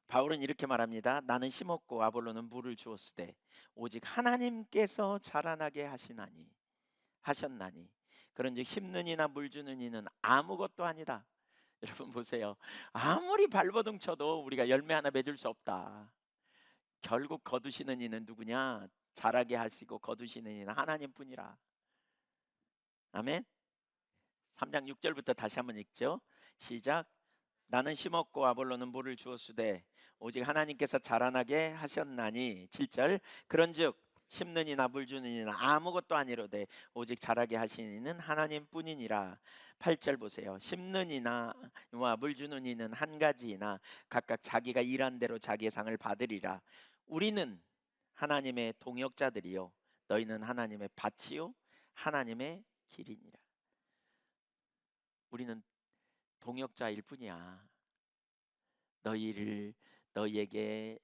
바울은 이렇게 말합니다. 나는 심었고 아볼로는 물을 주었으되 오직 하나님께서 자라나게 하셨나니 그런즉 심는 이나 물 주는 이는 아무것도 아니다. 여러분 보세요. 아무리 발버둥 쳐도 우리가 열매 하나 맺을 수 없다. 결국 거두시는 이는 누구냐? 자라게 하시고 거두시는 이는 하나님뿐이라. 아멘. 3장 6절부터 다시 한번 읽죠. 시작. 나는 심었고 아볼로는 물을 주었으되 오직 하나님께서 자라나게 하셨나니. 7절. 그런즉 심는 이나 물 주는 이는 아무것도 아니로되 오직 자라게 하시는 이는 하나님뿐이니라. 8절 보세요. 심는 이나 물 주는 이는 한 가지이나 각각 자기가 일한 대로 자기의 상을 받으리라. 우리는 하나님의 동역자들이요 너희는 하나님의 밭이요 하나님의 길이니라. 우리는 동역자일 뿐이야. 너희에게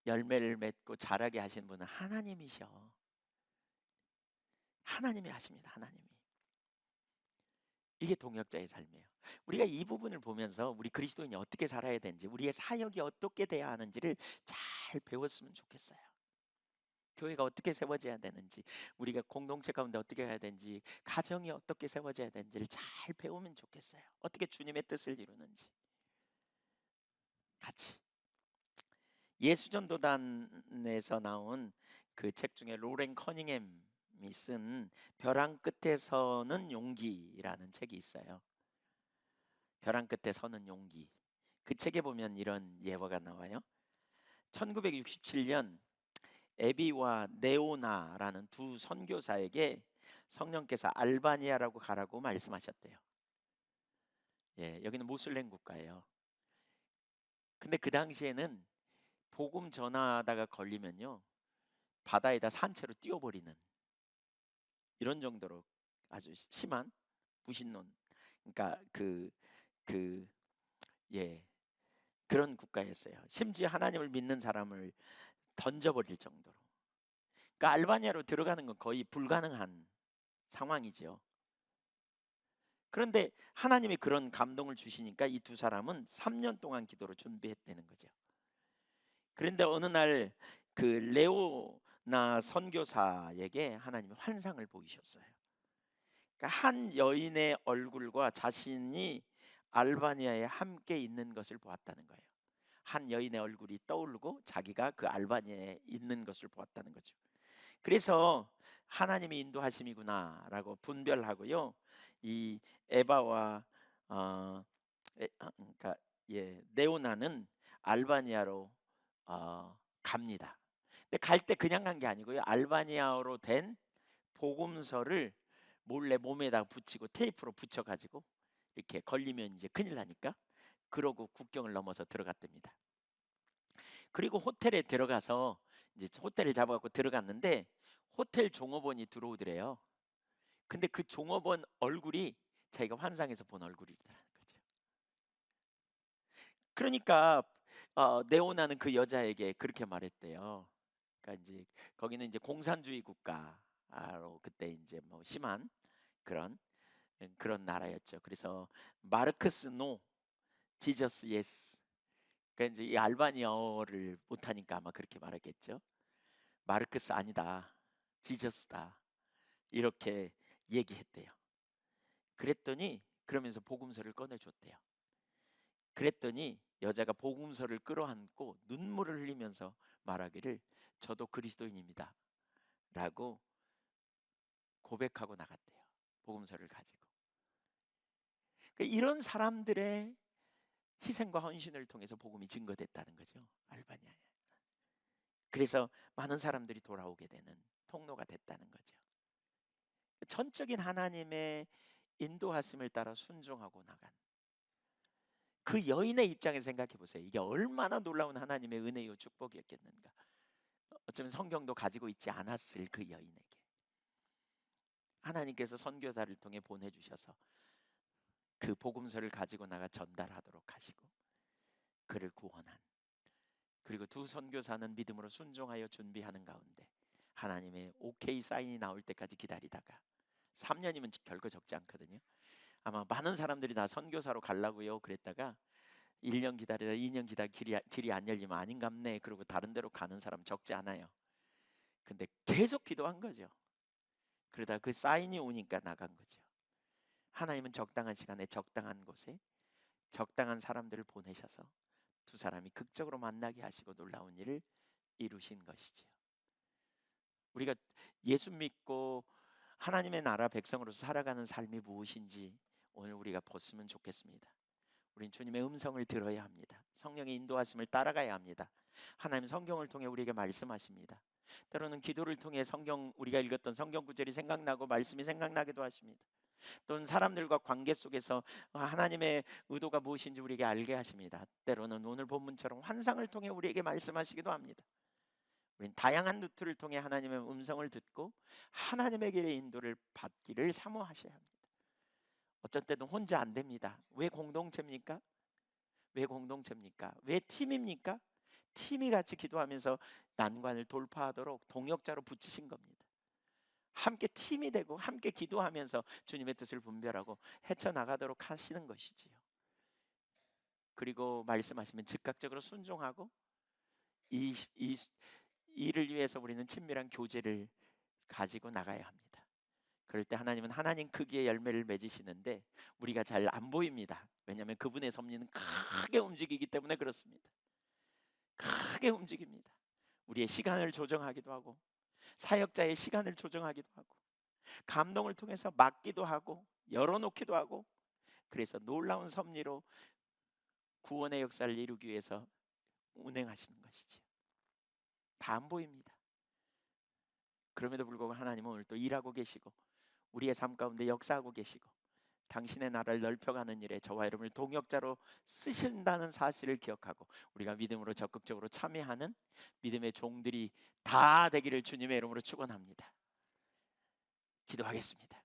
열매를 맺고 자라게 하신 분은 하나님이셔. 하나님이 하십니다. 하나님이. 이게 동역자의 삶이에요. 우리가 이 부분을 보면서 우리 그리스도인이 어떻게 살아야 되는지, 우리의 사역이 어떻게 돼야 하는지를 잘 배웠으면 좋겠어요. 교회가 어떻게 세워져야 되는지, 우리가 공동체 가운데 어떻게 해야 되는지, 가정이 어떻게 세워져야 되는지를 잘 배우면 좋겠어요. 어떻게 주님의 뜻을 이루는지 같이. 예수전도단에서 나온 그 책 중에 로렌 커닝햄이 쓴 벼랑 끝에 서는 용기라는 책이 있어요. 벼랑 끝에 서는 용기. 그 책에 보면 이런 예화가 나와요. 1967년 에비와 네오나라는 두 선교사에게 성령께서 알바니아라고 가라고 말씀하셨대요. 여기는 모슬렘 국가예요. 근데 그 당시에는 복음 전하다가 걸리면요 바다에다 산채로 띄워버리는 이런 정도로 아주 심한 무신론. 그러니까 그 예, 그런 국가였어요. 심지어 하나님을 믿는 사람을 던져버릴 정도로. 그러니까 알바니아로 들어가는 건 거의 불가능한 상황이죠. 그런데 하나님이 그런 감동을 주시니까 이 두 사람은 3년 동안 기도로 준비했다는 거죠. 그런데 어느 날 그 레오나 선교사에게 하나님이 환상을 보이셨어요. 그러니까 한 여인의 얼굴과 자신이 알바니아에 함께 있는 것을 보았다는 거예요. 한 여인의 얼굴이 떠오르고 자기가 그 알바니아에 있는 것을 보았다는 거죠. 그래서 하나님이 인도하심이구나라고 분별하고요. 이 에바와 그러니까 네오나는 알바니아로 갑니다. 근데 갈 때 그냥 간 게 아니고요. 알바니아어로 된 복음서를 몰래 몸에다 붙이고 테이프로 붙여 가지고 이렇게 걸리면 이제 큰일 나니까 그러고 국경을 넘어서 들어갔답니다. 그리고 호텔에 들어가서 이제 호텔을 잡아 갖고 들어갔는데 호텔 종업원이 들어오더래요. 근데 그 종업원 얼굴이 자기가 환상에서 본 얼굴이더라는 거죠. 그러니까 네오나는 그 여자에게 그렇게 말했대요. 그러니까 이제 거기는 이제 공산주의 국가로 그때 이제 뭐 심한 그런 그런 나라였죠. 그래서 마르크스 노, 지저스 예스. 그러니까 이제 이 알바니아어를 못하니까 아마 그렇게 말했겠죠. 마르크스 아니다, 지저스다 이렇게 얘기했대요. 그랬더니 그러면서 복음서를 꺼내줬대요. 그랬더니 여자가 복음서를 끌어안고 눈물을 흘리면서 말하기를 저도 그리스도인입니다 라고 고백하고 나갔대요. 복음서를 가지고. 그러니까 이런 사람들의 희생과 헌신을 통해서 복음이 증거됐다는 거죠. 알바니아에. 그래서 많은 사람들이 돌아오게 되는 통로가 됐다는 거죠. 전적인 하나님의 인도하심을 따라 순종하고 나간 그 여인의 입장에 생각해 보세요. 이게 얼마나 놀라운 하나님의 은혜요 축복이었겠는가. 어쩌면 성경도 가지고 있지 않았을 그 여인에게 하나님께서 선교사를 통해 보내주셔서 그 복음서를 가지고 나가 전달하도록 하시고 그를 구원한, 그리고 두 선교사는 믿음으로 순종하여 준비하는 가운데 하나님의 오케이 사인이 나올 때까지 기다리다가 3년이면 결코 적지 않거든요. 아마 많은 사람들이 다 선교사로 가려고요 그랬다가 1년 기다리다 2년 기다려 길이 안 열리면 아닌갑네 그러고 다른 데로 가는 사람 적지 않아요. 근데 계속 기도한 거죠. 그러다 그 사인이 오니까 나간 거죠. 하나님은 적당한 시간에 적당한 곳에 적당한 사람들을 보내셔서 두 사람이 극적으로 만나게 하시고 놀라운 일을 이루신 것이지요. 우리가 예수 믿고 하나님의 나라 백성으로서 살아가는 삶이 무엇인지 오늘 우리가 보았으면 좋겠습니다. 우린 주님의 음성을 들어야 합니다. 성령의 인도하심을 따라가야 합니다. 하나님 성경을 통해 우리에게 말씀하십니다. 때로는 기도를 통해 성경 우리가 읽었던 성경 구절이 생각나고 말씀이 생각나기도 하십니다. 또는 사람들과 관계 속에서 하나님의 의도가 무엇인지 우리에게 알게 하십니다. 때로는 오늘 본문처럼 환상을 통해 우리에게 말씀하시기도 합니다. 우린 다양한 루트를 통해 하나님의 음성을 듣고 하나님의 길의 인도를 받기를 사모하셔야 합니다. 어쩔 때는 혼자 안 됩니다. 왜 공동체입니까? 왜 공동체입니까? 왜 팀입니까? 팀이 같이 기도하면서 난관을 돌파하도록 동역자로 붙이신 겁니다. 함께 팀이 되고 함께 기도하면서 주님의 뜻을 분별하고 헤쳐나가도록 하시는 것이지요. 그리고 말씀하시면 즉각적으로 순종하고 이 일을 위해서 우리는 친밀한 교제를 가지고 나가야 합니다. 그럴 때 하나님은 하나님 크기의 열매를 맺으시는데 우리가 잘 안 보입니다. 왜냐하면 그분의 섭리는 크게 움직이기 때문에 그렇습니다. 크게 움직입니다. 우리의 시간을 조정하기도 하고 사역자의 시간을 조정하기도 하고 감동을 통해서 막기도 하고 열어놓기도 하고 그래서 놀라운 섭리로 구원의 역사를 이루기 위해서 운행하시는 것이죠. 다 안 보입니다. 그럼에도 불구하고 하나님은 오늘 또 일하고 계시고 우리의 삶 가운데 역사하고 계시고 당신의 나라를 넓혀가는 일에 저와 여러분을 동역자로 쓰신다는 사실을 기억하고 우리가 믿음으로 적극적으로 참여하는 믿음의 종들이 다 되기를 주님의 이름으로 축원합니다. 기도하겠습니다.